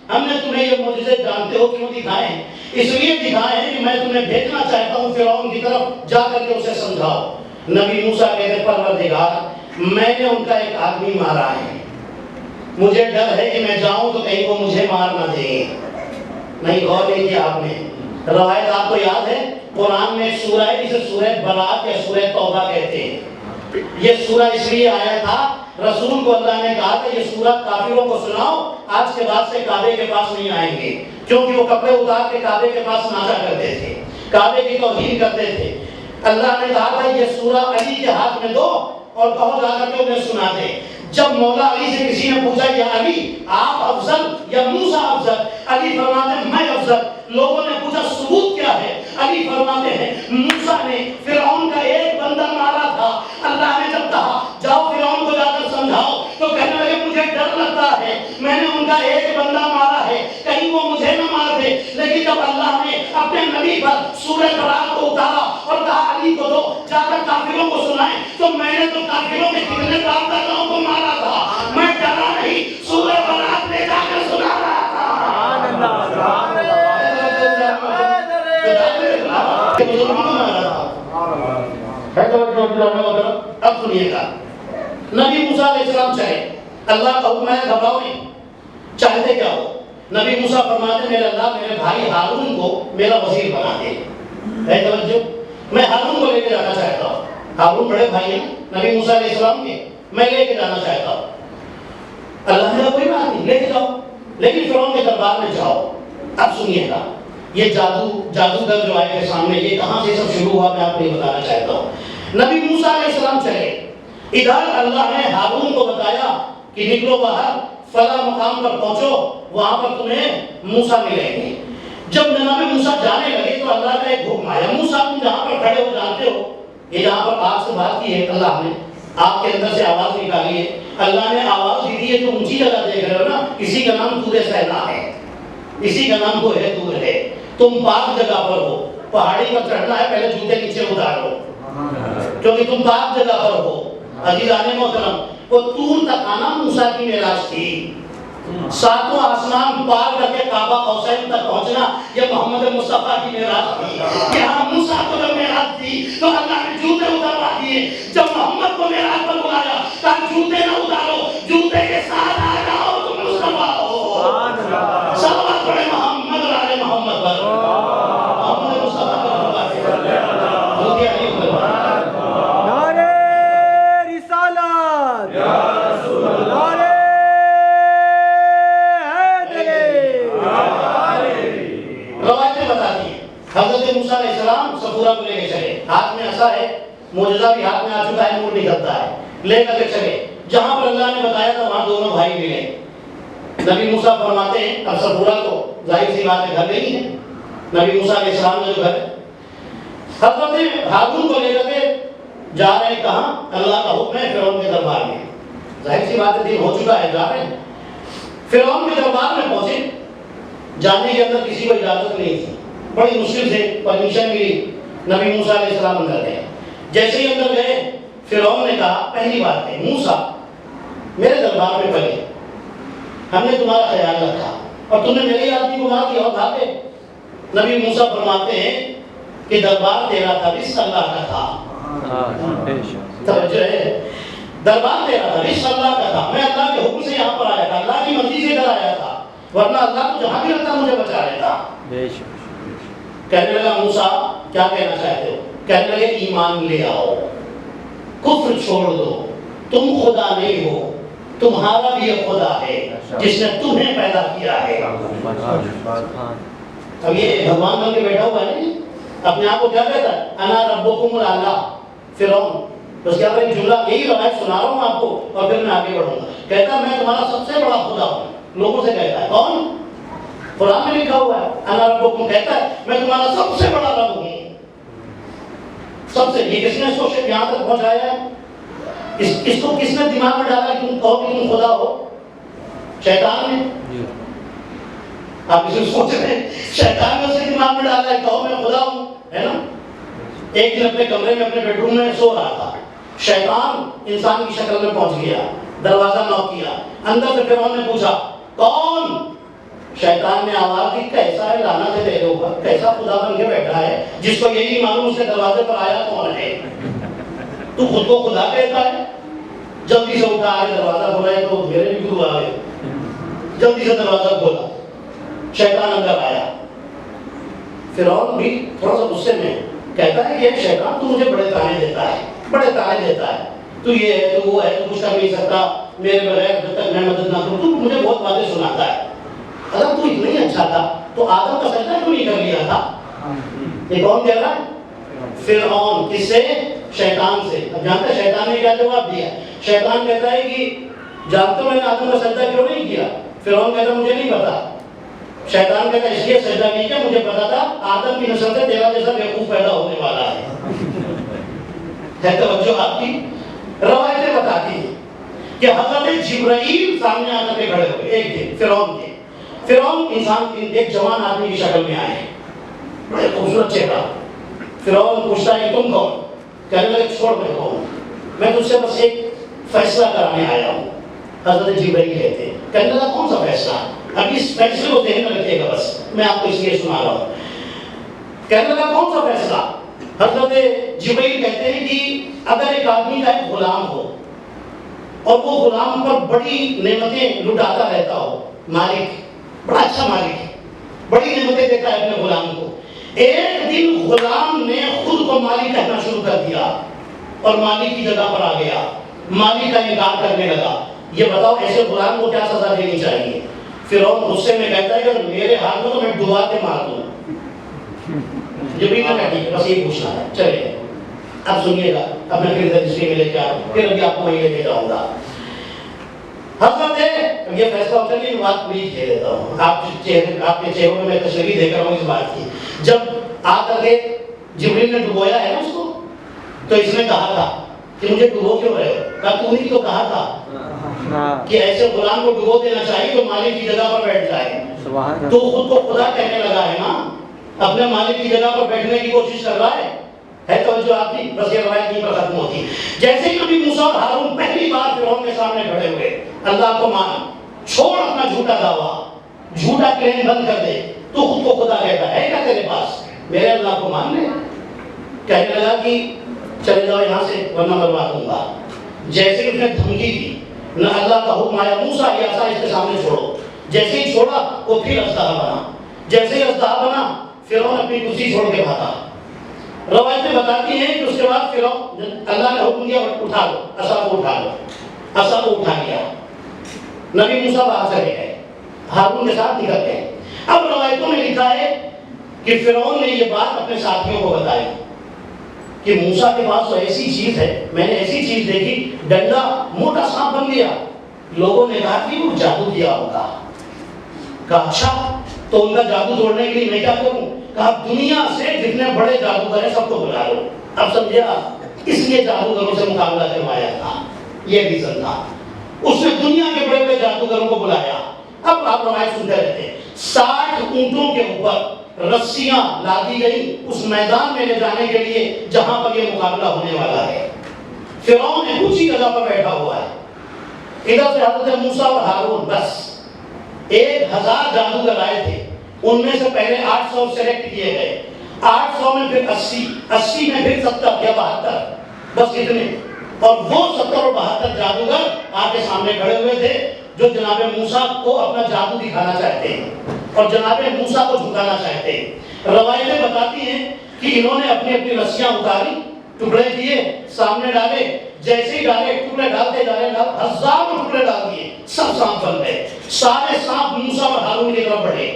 ہم نے تمہیں یہ معجزے جانتے ہو کیوں دکھائے ہیں؟ اس لیے دکھائے ہیں کہ میں تمہیں بھیجنا چاہتا ہوں فرعون کی طرف، جا کر کے اسے سمجھاؤ۔ نبی موسیٰ کہتے پروردگار میں نے ان کا ایک آدمی مارا ہے، مجھے ڈر ہے کہ میں جاؤں تو کہیں وہ مجھے مار نہ دیں۔ نہیں غور نہیں کیا آپ نے؟ روایت آپ کو یاد ہے قرآن میں ایک سورہ ہے جسے سورہ برات یا سورہ توبہ کہتے ہیں۔ یہ سورہ اس لیے آیا تھا، رسول کو اللہ نے کہا کہ یہ سورہ کافروں کو سناؤ، آج کے بعد سے کعبے کے پاس نہیں آئیں گے، کیونکہ وہ کپڑے اتار کے کعبے کے پاس ناچا کرتے تھے، کعبے کی توہین کرتے تھے۔ اللہ نے کہا تھا یہ سورہ علی کے ہاتھ میں دو، اور کہو جا کر کے انہیں سنا دے۔ جب مولا علی سے کسی نے پوچھا یا علی آپ افضل یا موسیٰ افضل، علی فرماتے ہیں میں افضل۔ لوگوں نے پوچھا ثبوت کیا ہے؟ علی فرماتے ہیں موسیٰ نے فرعون کا ایک بندہ مارا تھا، اللہ نے جب کہا جاؤ فرعون کو جا کر سمجھاؤ تو کہنے لگے مجھے ڈر لگتا ہے، میں نے ان کا ایک بندہ مارا ہے کہیں وہ مجھے نہ مار دے۔ لیکن جب اللہ نے اپنے نبی پر سورہ برات کو اتارا اور کہا علی کو دو جا کر کافروں کو سنائیں، تو میں نے تو کافروں کے کتنے کام کرناؤں کو مارا تھا، میں ڈرا نہیں، سورہ برات لے جا کر سنا رہا تھا۔ اب سنیے گا، نبی موسیٰ علیہ السلام چاہے اللہ کا حکم ہے گھبراؤ نہیں، چاہتے کیا ہو؟ نبی موسیٰ فرماتے میرے اللہ میرے بھائی ہارون کو میرا وزیر بنا دے۔ ہے توجہ، میں ہارون کو لے کے جانا چاہتا ہوں، ہارون بڑے بھائی ہیں نبی موسیٰ علیہ السلام کے، میں لے کے جانا چاہتا ہوں۔ اللہ نے کہا کوئی بات نہیں لے کے جاؤ، لیکن فرعون کے دربار میں جاؤ۔ اب سنیے گا یہ جادوگر جو آئے سامنے یہ کہاں سے سب شروع ہوا میں آپ کو یہ بتانا چاہتا ہوں۔ نبی موسیٰ علیہ السلام چلے، ادھر اللہ نے ہارون کو بتایا کہ نکلو باہر فلاں مقام پر پہنچو، وہاں پر تمہیں موسیٰ ملیں گے۔ جب جناب موسیٰ جانے لگے تو اللہ کا ایک حکم آیا، موسیٰ تم جہاں پر کھڑے ہو جانتے ہو یہ جہاں پر آپ سے بات کی ہے اللہ نے، آپ کے اندر سے آواز نکالی ہے، اللہ نے آواز دی ہے تو اونچی جگہ دیکھ رہے ہو نا، اسی کا نام طور سینا ہے، اسی کا نام کو ہے طور ہے، تم پاک جگہ پر ہو، پہاڑی پر چڑھنا ہے پہلے جوتے نیچے اتارو کیونکہ تم پاک جگہ پر ہو۔ عزیزان محترم وہ طور تک آنا موسیٰ کی معراج تھی، ساتوں آسمان پار کر کے کعبہ قوسین تک پہنچنا یہ محمد مصطفیٰ کی معراج تھی۔ یہاں موسیٰ کو جب معراج تھی تو اللہ نے جوتے اتروا دیے، جب محمد کو معراج پر بلایا کہا جوتے نہ اتارو، جوتے کے ساتھ آ جاؤ تم مصطفیٰ ہو۔ صلوات پڑھے محمد اور آل محمد پر، محمد مصطفیٰ پر جوتے علی پر۔ نعرہ رسالت، نعرہ روایتیں بتاتی ہیں حضرت موسیٰ علیہ السلام صفورہ کو لے کے چلے، ہاتھ میں عصا ہے، معجزہ بھی ہاتھ میں آ چکا ہے، نور نکلتا ہے، لے کر کے چلے جہاں پر اللہ نے بتایا تھا وہاں دونوں بھائی ملے۔ نبی موسیٰ فرماتے ہیں اب صفورہ تو ظاہر سی بات ہے گھر نہیں ہے، نبی موسیٰ علیہ السلام کا جو گھر ہے، حضرت ہارون کو لے کر کے جا رہے ہیں کہاں؟ اللہ کا حکم ہے فرعون کے دربار میں، ظاہر سی بات ہے دن ہو چکا ہے جا رہے ہیں، فرعون کے دربار میں پہنچے، جانے کے اندر کسی کو اجازت نہیں تھی، بڑی مشکل سے پرمیشن ملی، نبی موسیٰ علیہ السلام اندر گئے، جیسے ہی اندر گئے فرعون نے کہا پہلی بات ہے موسیٰ میرے دربار میں پڑے، ہم نے تمہارا خیال رکھا اور تم نے میرے آدمی کو مار دیا اور بھاگے۔ نبی موسیٰ فرماتے ہیں کہ دربار تیرا تھا رزق اللہ کا تھا، توجہ ہے، دربار تیرا تھا رزق اللہ کا تھا، میں اللہ کے حکم سے یہاں پر آیا تھا، اللہ کی مرضی سے ادھر آیا تھا، ورنہ اللہ تو جہاں بھی رہتا مجھے بچا لیتا۔ کہنے لگا موسیٰ کیا کہنا چاہتے ہو؟ کہنے لگے ایمان لے آؤ، کفر چھوڑ دو، تم خدا نہیں ہو، تمہارا بھی ایک خدا ہے جس نے تمہیں پیدا کیا ہے۔ اب یہ بھگوان بن کے بیٹھا ہوا ہے اپنے آپ کو کیا کہتا ہے؟ انا ربکم الاعلی، فرعون بس کیا میں جملہ یہی روایت سنا رہا ہوں آپ کو اور پھر میں آگے بڑھوں گا، کہتا ہے میں تمہارا سب سے بڑا خدا ہوں، لوگوں سے کہتا ہے کون؟ قرآن میں لکھا ہوا ہے انا ربکم، کہتا ہے میں تمہارا سب سے بڑا رب ہوں، سب سے۔ یہ کس نے اس کو یہاں تک پہنچایا ہے؟ اس کو کس نے دماغ میں ڈالا کہ تم کہو کہ تم خدا ہو؟ شیطان نے۔ آپ اسے سوچ رہے ہیں شیطان نے اسے دماغ میں ڈالا ہے کہو میں خدا ہوں، ہے نا؟ ایک دن اپنے کمرے میں اپنے بیڈ روم میں سو رہا تھا، شیطان انسان کی شکل میں پہنچ گیا، دروازہ نوک کیا، اندر سے فرعون نے پوچھا کون؟ شیطان نے آواز دی کیسا ہے لعنت ہے تیرے اوپر، کیسا خدا بن کے بیٹھا ہے جس کو یہی معلوم اس کے دروازے پر آیا کون ہے؟ تو خود کو خدا کہتا ہے؟ جلدی سے اٹھا آئے دروازہ کھولا ہے تو میرے بھی گرو آ گئے، جلدی سے دروازہ کھولا، شیطان اندر آیا، فرعون بھی تھوڑا سا غصے میں کہتا ہے کہ یہ شیطان تو مجھے بڑے تانے دیتا ہے، بڑے تانے دیتا ہے، تو یہ ہے تو وہ ہے تو کچھ کر نہیں سکتا، میرے بغیر جب تک میں مدد نہ کروں تو مجھے بہت باتیں سناتا ہے، اگر تو اتنا ہی اچھا تھا تو آدم کا سجدہ کیوں نہیں کر لیا تھا؟ یہ کون کہہ رہا ہے؟ فرعون کس سے؟ شیطان سے. اب جانتے ہیں شیطان نے کیا جواب دیا؟ شیطان کہتا ہے کہ جانتے ہو میں نے آدم کا سجدہ کیوں نہیں کیا؟ فرعون کہتا مجھے نہیں پتا. شیطان کہتا اس لیے سجدہ نہیں کیا مجھے پتا تھا آدم کی نسل سے تیرا جیسا بیوقوف پیدا ہونے والا ہے. توجہ آپ کی. روایتیں بتاتی ہیں کہ حضرت جبرائیل سامنے آ کر کے کھڑے ہوئے ایک دن فرعون انسان ایک جوان آدمی کی شکل میں آئے, بڑے خوبصورت چہرہ. فرعون پوچھتا ہے تم کون؟ کہنے لگے چھوڑ میں کون, میں تجھ سے بس ایک فیصلہ کرانے آیا ہوں. حضرت جبرائیل کہتے ہیں, کہنے لگا کون سا فیصلہ؟ اب اس فیصلے کو ذہن میں رکھیے گا, بس میں آپ کو اس لیے سنا رہا ہوں. کہنے لگا کون سا فیصلہ؟ حضرت جبرائیل کہتے ہیں کہ اگر ایک آدمی کا ایک غلام ہو اور وہ غلام پر بڑی نعمتیں لٹاتا رہتا ہو, مالک بڑا اچھا مالک ہے, بڑی نعمتیں دیتا ہے اپنے غلام کو, ایک دن غلام نے خود کو مالک کہنا شروع کر دیا اور مالک کی جگہ پر آ گیا, مالک کا انکار کرنے لگا. یہ بتاؤ ایسے غلام کو کیا سزا دینی چاہیے؟ فرعون غصے میں کہتا ہے کہ میرے ہاتھ میں تو میں ڈبا کے مار دوں. جبریل نے کہا بس یہ پوچھنا ہے, چلے اب سنیے گا, اب میں پھر رجسٹری میں لے کے آؤں, پھر ابھی آپ کو وہیں لے کے جاؤں گا. حضرت یہ فیصلہ ہوتا ہے کہ بات پوری کہہ دیتا ہوں, آپ کے چہروں میں تشریح دے کر ہوں اس بات کی. جب آ کر کے جبریل نے ڈبویا ہے نا اس کو, تو اس نے کہا تھا کہ مجھے ڈبو کیوں رہے ہو؟ کہا تو نے تو کہا تھا کہ ایسے غلام کو ڈبو دینا چاہیے تو مالک کی جگہ پر بیٹھ جائے. تو خود کو خدا کہنے لگا ہے نا, اپنے مالک کی جگہ پر بیٹھنے کی کوشش کر رہا ہے. توجہ آپ کی. بس یہ روایت یہیں پر ختم ہوتی. جیسے ہی نبی موسیٰ اور ہارون پہلی بار فرعون کے سامنے کھڑے ہوئے, اللہ کو مان, چھوڑ اپنا جھوٹا دعویٰ, جھوٹا کلیم بند کر دے, تو خود کو خدا کہتا ہے کیا تیرے پاس؟ میرے اللہ کو مان لے. کہنے لگا کہ چلے جاؤ یہاں سے ورنہ مروا دوں گا. جیسے اس نے دھمکی دی, نہ اللہ کا حکم آیا موسیٰ یہ عصا اس کے سامنے چھوڑو. جیسے ہی چھوڑا وہ پھر اژدہا بنا. جیسے ہی اژدہا بنا فرعون اپنی کرسی چھوڑ کے بھاگا. روایتیں بتاتی ہیں کہ اس کے بعد فرعون, اللہ نے حکم دیا اٹھا لو عصا کو, اٹھا لو. عصا کو اٹھا لیا. نبی موسیٰ باہر چلے گئے, ہارون کے ساتھ نکل گئے. اب روایتوں میں لکھا ہے کہ فرعون نے یہ بات اپنے ساتھیوں کو بتائی کہ موسیٰ کے پاس تو ایسی چیز ہے, میں نے ایسی چیز دیکھی, ڈنڈا موٹا سانپ بن گیا. لوگوں نے کہا کہ وہ جادو کیا ہوگا. کہا اچھا تو ان کا جادو توڑنے کے لیے میں کیا کروں؟ کہا دنیا سے جتنے بڑے جادوگر ہیں سب کو بلا لو. اب سمجھے آپ, اس لیے جادوگروں سے مقابلہ کروایا تھا, یہ ریزن تھا. اس نے دنیا کے بڑے بڑے جادوگروں کو بلایا. اب آپ روایت سنتے رہتے ہیں, 60 اونٹوں کے اوپر رسیاں لادی گئی اس میدان میں لے جانے کے لیے جہاں پر یہ مقابلہ ہونے والا ہے. فرعون نے اونچی جگہ پر بیٹھا ہوا ہے, ادھر سے حضرت موسیٰ اور ہارون, بس 1000 جادوگر آئے تھے. ان میں سے پہلے 800 سلیکٹ کیے گئے, 800 میں پھر 80, 80 میں پھر 70 یا 72, بس اتنے. اور وہ 70 اور 72 جادوگر آپ کے سامنے کھڑے ہوئے تھے جو جناب موسیٰ کو اپنا جادو دکھانا چاہتے ہیں اور جناب موسیٰ کو جھکانا چاہتے ہیں. روایتیں بتاتی ہیں کہ انہوں نے اپنی اپنی رسیاں اتاری, ٹکڑے کیے, سامنے ڈالے. جیسے ہی ڈالے ٹکڑے ڈالتے جا رہے, ہزاروں ٹکڑے ڈال دیے, سب سانپ بن گئے. سارے سانپ موسیٰ اور ہارون کی طرف بڑھے.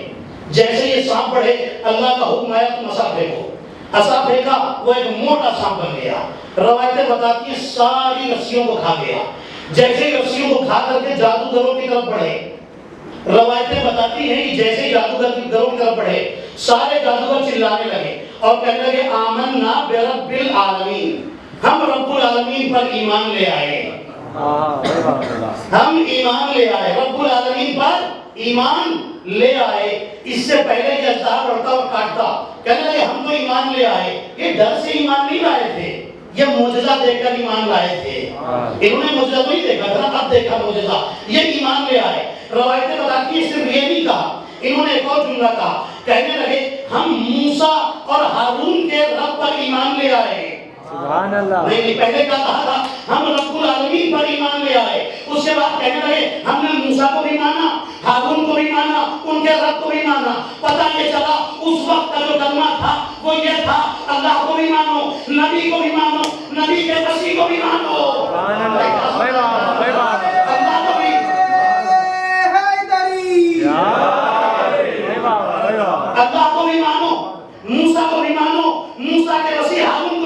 جیسے یہ سانپ بڑھے اللہ کا حکم آیا تم عصا پھینکو. عصا پھینکا, وہ ایک موٹا سانپ بن گیا. روایتیں بتاتی ہیں ساری رسیوں کو کھا گیا. جیسے ہی رسیوں کو کھا کر کے جادوگروں کی طرف بڑھے, روایتیں بتاتی ہیں کہ جیسے ہی جادوگروں کی طرف بڑھے سارے جادوگر چلانے لگے اور کہنے لگے آمنا برب العالمین, ہم رب العالمین پر ایمان لے آئے. ہم ایمان لے آئے, رب العالمین پر ایمان لے آئے. اس سے پہلے یہ اژدہا بڑھتا اور کاٹتا, کہنے لگے ہم تو ایمان لے آئے. یہ ڈر سے ایمان نہیں لائے تھے, یہ معجزہ دیکھ کر ایمان لائے تھے. انہوں نے معجزہ نہیں دیکھا تھا, اب دیکھا معجزہ, یہ ایمان لے آئے. روایتیں بتاتی ہیں صرف یہ نہیں کہا, انہوں نے ایک اور جملہ کہا, کہنے لگے ہم موسیٰ اور ہارون کے رب پر ایمان لے آئے. سبحان اللہ. نہیں, پہلے کیا کہا تھا, ہم رب العالمین پر ایمان لے آئے. اس کے بعد کہنے لگے ہم نے موسیٰ کو بھی مانا, ہارون کو بھی مانا, ان کے رب کو بھی مانا. پتہ یہ چلا اس وقت کا جو کلمہ تھا وہ یہ تھا, اللہ کو بھی مانو, نبی کو بھی مانو, نبی کے مسیح کو بھی مانو. سبحان اللہ. اللہ کو بھی, اللہ کو بھی مانو, موسیٰ کو بھی مانو, موسیٰ کے مسیح ہارون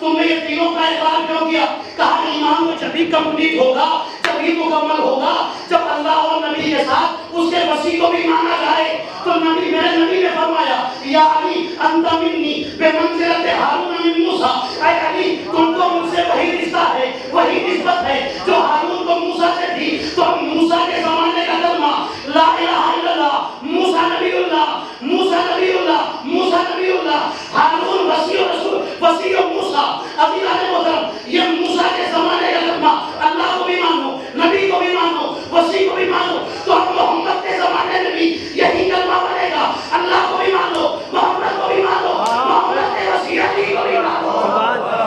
تم نے یہ تینوں کا اقرار کیوں کیا؟ کہا ایمان تو جبھی کمپلیٹ ہوگا، جبھی مکمل ہوگا جب اللہ اور نبی کے ساتھ اس کے وسیع کو بھی مانا جائے۔ تو نبی میرے نبی نے فرمایا یا علی انت منی بمنزلت ہارون من موسیٰ، اے علی تم کو مجھ سے وہی رشتہ ہے، وہی نسبت ہے جو ہارون کو موسیٰ سے تھی۔ تو موسیٰ کے زمانے کا کلمہ لا الہ الا اللہ، موسیٰ نبی اللہ، موسیٰ نبی اللہ، موسیٰ نبی اللہ، ہارون وسیع رسول، وسیع موسیٰ۔ عزیزان محترم، یہ موسیٰ کے زمانے کا کلمہ اللہ کو بھی مانو، نبی کو بھی مانو، وسیع کو بھی مانو، تو ہم محمد کے زمانے میں بھی یہی کلمہ بنے گا۔ اللہ کو بھی مانو، محمد کو بھی مانو، محمد کے وسیع علی کو بھی مانو۔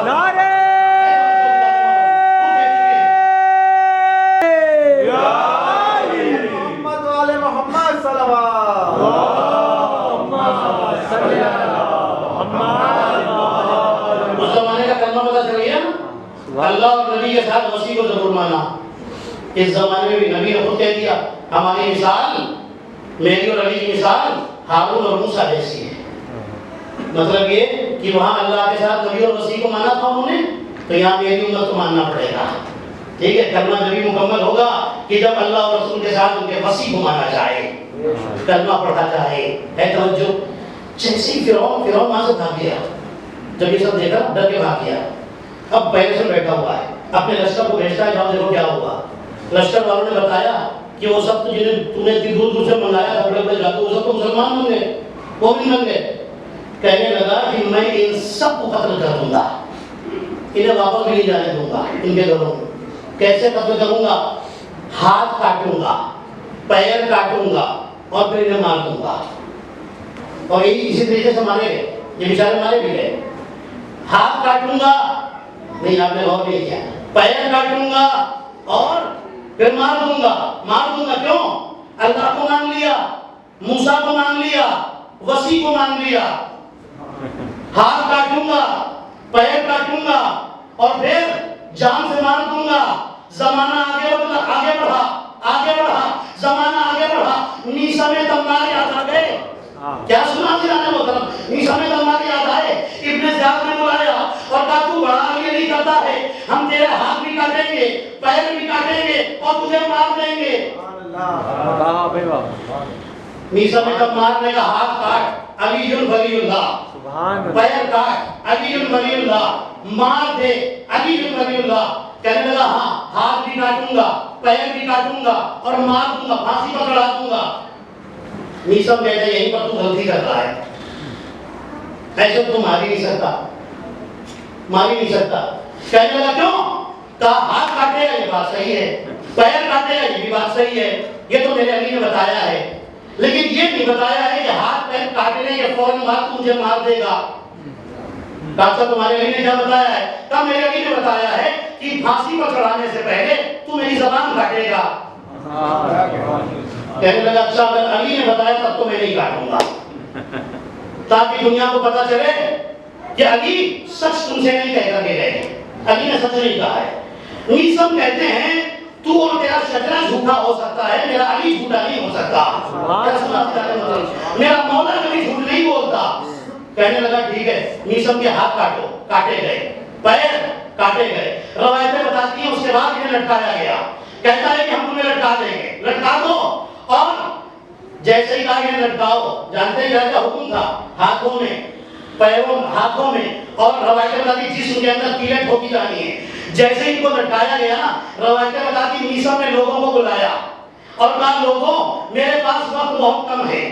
نعرہ محمد والے محمد صلوات۔ اس زمانے کا کلمہ پتہ چل گیا نا، اللہ اور نبی کے ساتھ وسیع کو ضرور مانا۔ اس زمانے میں بھی نبی نے خود کہہ دیا ہماری مثال، میری اور علی کی مثال ہارون اور موسیٰ جیسی ہے۔ مطلب یہ کہ وہاں اللہ کے ساتھ نبی اور وسیع کو مانا تھا انہوں نے، تو یہاں میری امت کو ماننا پڑے گا۔ ٹھیک ہے، کلمہ جبھی مکمل ہوگا کہ جب اللہ اور رسول کے ساتھ ان کے وسیع کو مانا جائے، کلمہ پڑھا جائے۔ ہے توجہ؟ جیسے ہی فرعون وہاں سے بھاگ گیا، جب یہ سب دیکھا ڈر کے بھاگ گیا۔ اب پہلے سے بیٹھا ہوا ہے، اپنے لشکر کو بھیجتا ہے جاؤ دیکھو کیا ہوا۔ لشکر والوں نے بتایا کہ وہ سب جنہیں تم نے دور دور سے منگایا تھا بڑے بڑے جادو، وہ سب تو مسلمان بن گئے، وہ بھی بن گئے۔ کہنے لگا کہ میں ان سب کو قتل کر دوں گا، انہیں واپس بھی نہیں جانے دوں گا ان کے گھروں میں۔ کیسے قتل کروں گا؟ ہاتھ کاٹوں گا، پیر کاٹوں گا اور پھر انہیں مار دوں گا۔ اور یہی اسی طریقے سے مارے گئے، یہ بیچارے مارے بھی گئے۔ ہاتھ کاٹوں گا، نہیں آپ نے غور نہیں کیا، پیر کاٹوں گا اور پھر مار دوں گا۔ مار دوں گا کیوں؟ اللہ کو مان لیا، موسیٰ کو مان لیا، وسیع کو مان لیا۔ ہاتھ کاٹوں گا، پیر کاٹوں گا اور پھر جان سے مار دوں گا۔ زمانہ آگے بڑھا، زمانہ آگے بڑھا، میسا میں تمغار یاد آ گئے۔ کیا سنا جانے محترم؟ میسا میں تمغار یاد آئے۔ ابن زیاد نے بلایا اور کہا تو بڑا آگے نہیں کرتا ہے، ہم تیرے ہاتھ بھی کاٹیں گے، پیر بھی کاٹیں گے اور تجھے مار دیں گے۔ میسا میں تمغار نے کہا ہاتھ کاٹ علی ولی اللہ، پیر کاٹ علی ولی اللہ، مار دے علی ولی اللہ۔ کہنے لگا ہاں ہاتھ بھی کاٹوں گا، پیر بھی کاٹوں گا اور مار دوں گا، پھانسی پر چڑھا دوں گا۔ میسم کہتے ہیں یہیں پر تو غلطی کر رہا ہے، ایسے تو مار ہی نہیں سکتا، مار ہی نہیں سکتا۔ کہنے لگا کیوں؟ کہا ہاتھ کاٹے گا یہ بات صحیح ہے، پیر کاٹے گا یہ بھی بات صحیح ہے، یہ تو میرے علی نے بتایا ہے، لیکن یہ نہیں بتایا ہے کہ ہاتھ پیر کاٹنے کے فوراً بعد تو مجھے مار دے گا۔ کہا تمہارے علی نے کیا بتایا ہے؟ کہا میرے علی نے بتایا ہے کہ پھانسی پر چڑھانے سے پہلے تو میری زبان کاٹے گا۔ کہنے لگا اچھا اگر علی نے بتایا تب تو میں نہیں کاٹوں گا، تاکہ دنیا کو پتا چلے کہ علی سچ تم سے نہیں کہہ کر کے گئے، علی نے سچ نہیں کہا ہے۔ میسم کہتے ہیں تو اور تیرا شجرہ جھوٹا ہو سکتا ہے، میرا علی جھوٹا نہیں ہو سکتا، میرا مولا کبھی جھوٹ نہیں بولتا۔ کہنے لگا ٹھیک ہے، میسم کے ہاتھ کاٹو، کاٹے گئے، پیر کاٹے گئے۔ روایتیں بتاتی ہیں اس کے بعد انہیں لٹکایا گیا، کہتا ہے کہ ہم تمہیں لٹکا دیں گے، لٹکا دو۔ اور جیسے ہی کہا کہ لٹکاؤ، جانتے ہیں کیا حکم تھا؟ ہاتھوں میں، پیروں ہاتھوں میں، اور روایتیں بتاتی جسم کے اندر کیلیں ٹھوکی جانی ہے۔ جیسے ہی کو لٹکایا گیا نا، روایتیں بتاتی میسم نے لوگوں کو بلایا اور کہا لوگوں میرے پاس وقت بہت کم ہے،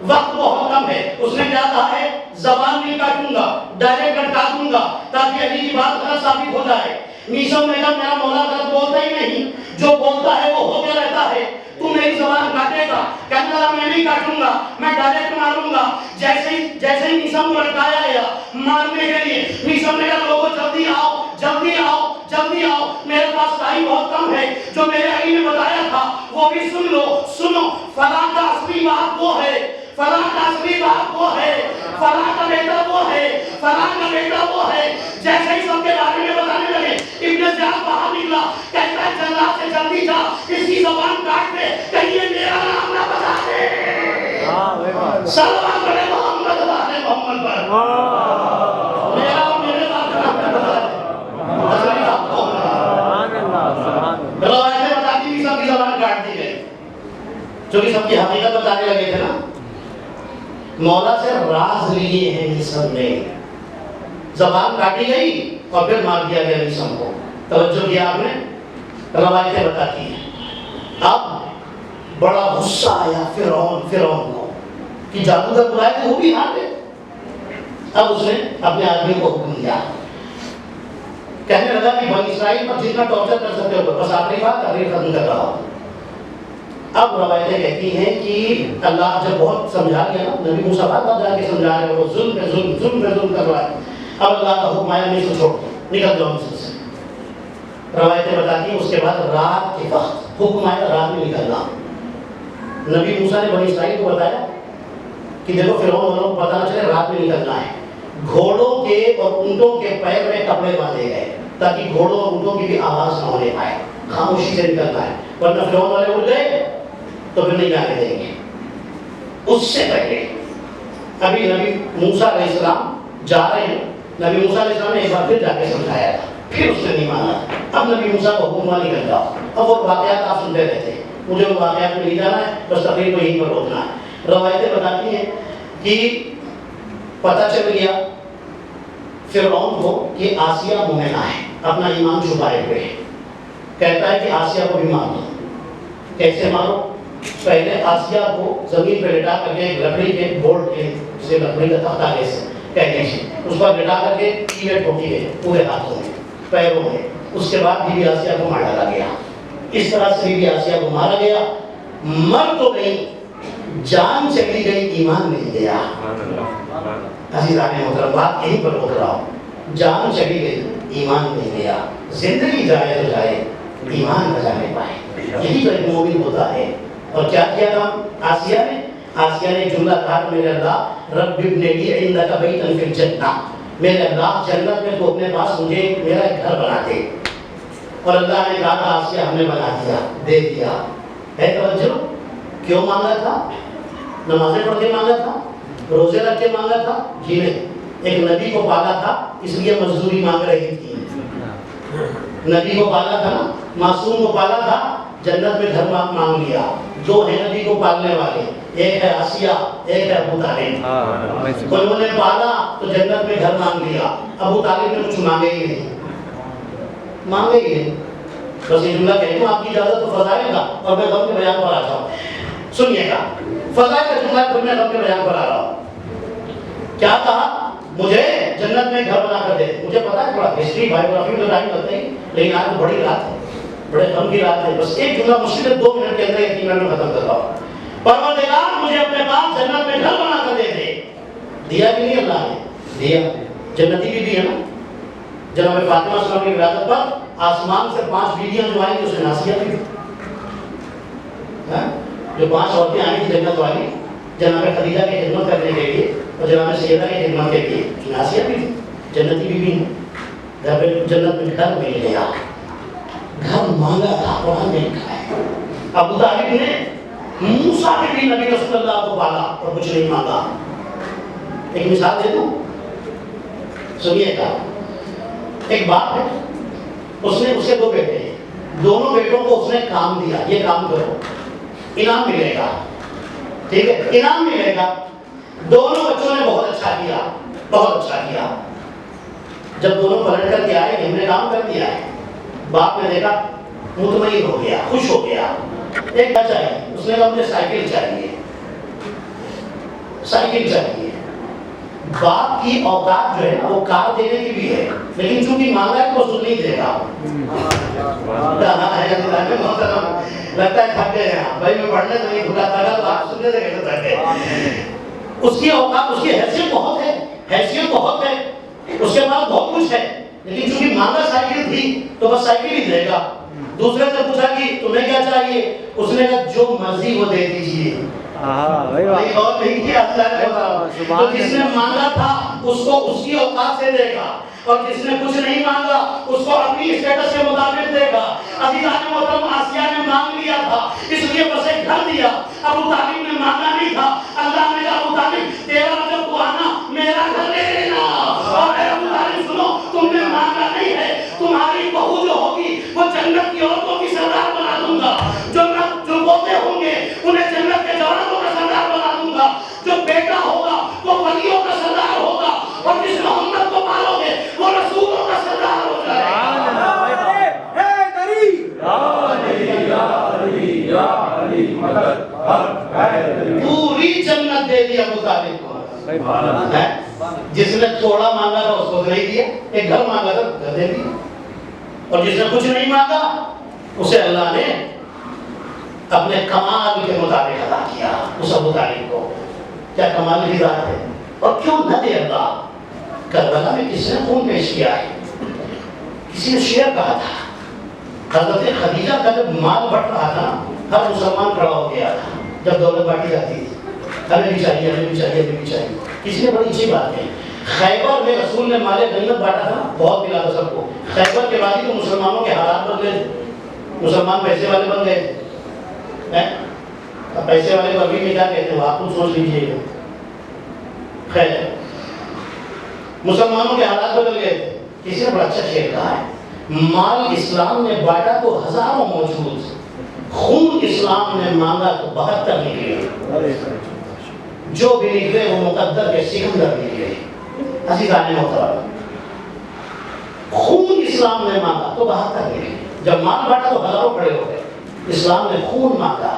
وقت بہت کم ہے۔ اس نے کیا کہا ہے؟ زبان نہیں کاٹوں گا، ڈائریکٹ لٹکا دوں گا تاکہ علی کی بات غلط ثابت ہو جائے۔ میسم نے کہا میرا مولا غلط بولتا ہی نہیں، جو بولتا ہے وہ ہو کے رہتا ہے، تو میری زبان کاٹے گا۔ کہنے لگا میں نہیں کاٹوں گا، میں ڈائریکٹ ماروں گا۔ جیسے ہی میسم کو لٹکایا گیا مارنے کے لیے، میسم نے کہا لوگوں جلدی آؤ، جلدی آؤ، جلدی آؤ، میرے پاس ٹائم بہت کم ہے، جو میرے علی نے بتایا تھا وہ بھی سن لو، سنو، فلاں کا اصلی بات وہ ہے، فلاں کا اصلی بات وہ ہے، فلاں کا بیٹا وہ ہے، فلاں کا بیٹا وہ ہے۔ جیسے ہی سب کے بارے میں بتانے لگے، ابن زیاد باہر نکلا، کہتا ہے جلاد سے جلدی جا، اس کی زبان کاٹ دے، کہیں یہ میرا نام نہ بتا دے۔ صلوات علی محمد پر، میرا اور میرے باپ کا نام نہ بتا چونکہ سب کی حقیقت بتانے لگے تھے نا. مولا سے راز لیے ہیں یہ سب نے. زبان کاٹی گئی اور پھر مار دیا گیا جسم کو. توجہ کیا آپ نے؟ روایتیں بتاتی ہیں. اب بڑا غصہ آیا فرعون کو کہ جادوگر بلائے تھے وہ بھی ہار گئے. اب اس نے اپنے آدمی کو حکم دیا, کہنے لگا کہ بنی اسرائیل پر جتنا ٹارچر کر سکتے ہو بس آخری بات تقریر ختم کر رہا ہوں. اب روایتیں کہتی ہیں کہ اللہ جب بہت سمجھا گیا نا, نبی موسیٰ بات جا کے سمجھا رہے وہ ظلم پہ ظلم کر رہا ہے. اب اللہ کا حکم آیا مصر چھوڑ نکل جاؤ مصر سے. روایتیں بتاتی ہیں اس کے بعد رات کے وقت حکم آیا رات میں نکلنا. نبی موسیٰ نے بنی اسرائیل کو بتایا کہ دیکھو فرعون والوں کو پتہ نہ چلے رات میں نکلنا ہے. گھوڑوں کے اور اونٹوں کے پیر میں کپڑے باندھے گئے تاکہ گھوڑوں اور اونٹوں کی بھی آواز نہ ہونے پائے, خاموشی سے نکلنا ہے, ورنہ فرعون والے اڑ گئے تو پھر نہیں جانے دیں گے. اس سے پہلے ابھی نبی موسیٰ علیہ السلام جا رہے ہیں. نبی موسیٰ علیہ السلام نے ایک بار پھر جا کے سمجھایا تھا, پھر اس نے نہیں مانا. اب نبی موسیٰ کو حکم ہوا نکل جاؤ. اب وہ واقعات آپ سنتے رہتے ہیں, مجھے ان واقعات میں نہیں جانا ہے, بس تقریر کو یہیں پر روکنا ہے. روایتیں بتاتی ہیں کہ پتہ چل گیا فرعون کو کہ آسیہ مومنہ ہے, اپنا ایمان چھپائے ہوئے ہے. کہتا ہے کہ آسیہ کو بھی مار دو. کیسے مارو؟ پہلے آسیہ کو زمین پہ لٹا کر کے لکڑی کے بورڈ کے سے لکڑی کا تختہ کیسے کہتے ہیں اس پر لٹا کر کے کیلیں ٹھوکی گئی پورے ہاتھوں میں پیروں میں. اس کے بعد بی بی آسیہ کو مار ڈالا گیا. اس طرح سے بی بی آسیہ کو مارا گیا. مر تو نہیں, جان چلی گئی, ایمان مل گیا. عزیزان محترم بات یہیں پر روک رہا ہوں. جان چلی گئی, ایمان مل گیا. زندگی جائے تو جائے, ایمان نہ جانے پائے. یہی تو ایک مومن ہوتا ہے. اور کیا کیا کام آسیہ نے؟ آسیہ نے جملہ کہا میرے اللہ رب ابن لی عندک بیتا فی الجنہ, میرے اللہ جنت میں تو اپنے پاس مجھے میرا ایک گھر بنا دے. اور اللہ نے کہا آسیہ ہم نے بنا دیا, دے دیا. ہے توجہ کیوں مانگا تھا؟ نمازیں پڑھ کے مانگا تھا, روزے رکھ کے مانگا تھا؟ جی نہیں, ایک نبی کو پالا تھا اس لیے مزدوری مانگ رہی تھی. نبی کو پالا تھا نا, معصوم کو پالا تھا, جنت میں گھر مانگ لیا. دو ہیں نبی کو پالنے والے, ایک ہے آسیہ, ایک ہے ابو طالب. انہوں نے پالا تو جنت میں گھر مانگ لیا. ابو طالب نے کچھ مانگے ہی نہیں, مانگے ہی نہیں. بس یہ جملہ کہہ دوں, آپ کی اجازت تو فضائل کا, اور میں غم کے بیان پر آ جاؤں. سنیے گا فضائل کا جملہ, پھر میں غم کے بیان پر آ رہا ہوں. کیا کہا؟ مجھے جنت میں گھر بنا کر دے. مجھے پتا ہے تھوڑا ہسٹری بایوگرافی میں ٹائم لگتا ہے, لیکن آج تو بڑی رات ہے, بڑے غم کی رات ہے. بس ایک جملہ مشکل 2 منٹ کے اندر یا 3 منٹ میں ختم کرتا ہوں. پروردگار مجھے اپنے پاس جنت میں گھر بنا کر دے دے. دیا کہ نہیں اللہ نے؟ دیا. جنتی بھی ہے نا. جناب فاطمہ صلی اللہ علیہ وسلم کی ولادت پر آسمان سے 5 بیویاں جو آئی اس میں ناسیہ بھی, جو 5 عورتیں آئی تھی جنت والی جناب خدیجہ کی خدمت کرنے کے لیے اور جناب سیدہ کی خدمت کے لیے, ناسیہ بھی جنتی بھی ہیں. گھر میں جنت میں گھر مل گیا. گھر مانگا تھا, قرآن میں لکھا ہے. ابو طالب نے موسیٰ کے بھی نبی رسول اللہ کو پالا اور کچھ نہیں مانگا. ایک مثال دے دوں, سنیے گا. ایک باپ ہے, اس نے اس کے 2 بیٹے ہیں. دونوں بیٹوں کو اس نے کام دیا, یہ کام کرو, انعام ملے گا. ٹھیک ہے, انعام ملے گا. دونوں بچوں نے بہت اچھا کیا, بہت اچھا کیا. جب دونوں پلٹ کر کے آئے کہ ہم نے کام کر دیا ہے, باپ نے دیکھا, مطمئن ہو گیا, خوش ہو گیا. ایک کیا چاہیے؟ اس نے کہا مجھے سائیکل چاہیے, سائیکل چاہیے. باپ کی اوقات جو ہے نا وہ کار دینے کی بھی ہے, لیکن چونکہ مانگا ہے تو سن نہیں دے گا. لگتا ہے تھک گئے ہیں بھائی, میں پڑھنے تو نہیں بھولا تھا تو آپ سننے سے کیسے تھک گئے. اس کی اوقات, اس کی حیثیت بہت ہے, حیثیت بہت ہے, اس کے بعد بہت کچھ ہے, لیکن چونکہ مانگا سائیکل تھی تو بس سائیکل ہی دے گا. دوسرے سے پوچھا کہ تمہیں کیا چاہیے؟ اس نے کہا جو مرضی وہ دے دیجیے. اور نہیں کیا, تو جس نے مانگا تھا اس کو اس کی اوقات سے دے گا, اور جس نے کچھ نہیں مانگا اس کو اپنی اسٹیٹس کے مطابق دے گا. عزیزان محترم, آسیہ نے مانگ لیا تھا اس لیے بس ایک گھر دیا. ابو طالب نے مانگا نہیں تھا. اللہ نے کہا ابو طالب تیرا جب تو آنا میرا گھر لے لینا. اور اے ابو طالب سنو, تم نے مانگا نہیں ہے, تمہاری بہو جو ہوگی وہ جنت کی عورتوں کی سردار بنا دوں گا. جو پوتے ہوں گے انہیں جنت طالب کو ہے جس نے تھوڑا مانگا تھا اس کو نہیں دیا, ایک گھر مانگا تھا گھر دے دیا, اور جس نے کچھ نہیں مانگا اسے اللہ نے اپنے کمال کے مطابق عطا کیا. اس ابو طالب کو کیا کمال کی ذات ہے, اور کیوں نہ دے اللہ. کربلا میں کس نے خون پیش کیا ہے, کسی نے شعر کہا تھا, حضرت خدیجہ کا جب مال بٹ رہا تھا ہر مسلمان کھڑا ہو گیا تھا جب دولت بانٹی جاتی تھی, ہمیں بھی چاہیے, ہمیں بھی چاہیے, ہمیں بھی چاہیے. کسی نے بڑی اچھی بات کہی, خیبر میں رسول نے مال غنیمت بانٹا تھا, بہت ملا تھا سب کو. خیبر کے بعد ہی تو مسلمانوں کے حالات بن گئے, مسلمان پیسے والے بن گئے. اب پیسے والے کو ابھی میں کیا کہتے ہیں آپ خود سوچ لیجیے گا. خیر, مسلمانوں کے حالات بدل گئے تھے. کسی نے بڑا اچھا شعر کہا ہے, مال اسلام نے بانٹا تو ہزاروں موجود, خون اسلام نے مانگا تو 72 نکلے. جو بھی نکلے وہ مقدر کے سکندر نکلے. عزیزان محترم, خون اسلام نے مانگا تو 72 نکلے. جب مال بانٹا تو ہزاروں کھڑے ہو گئے. اسلام نے خون مانگا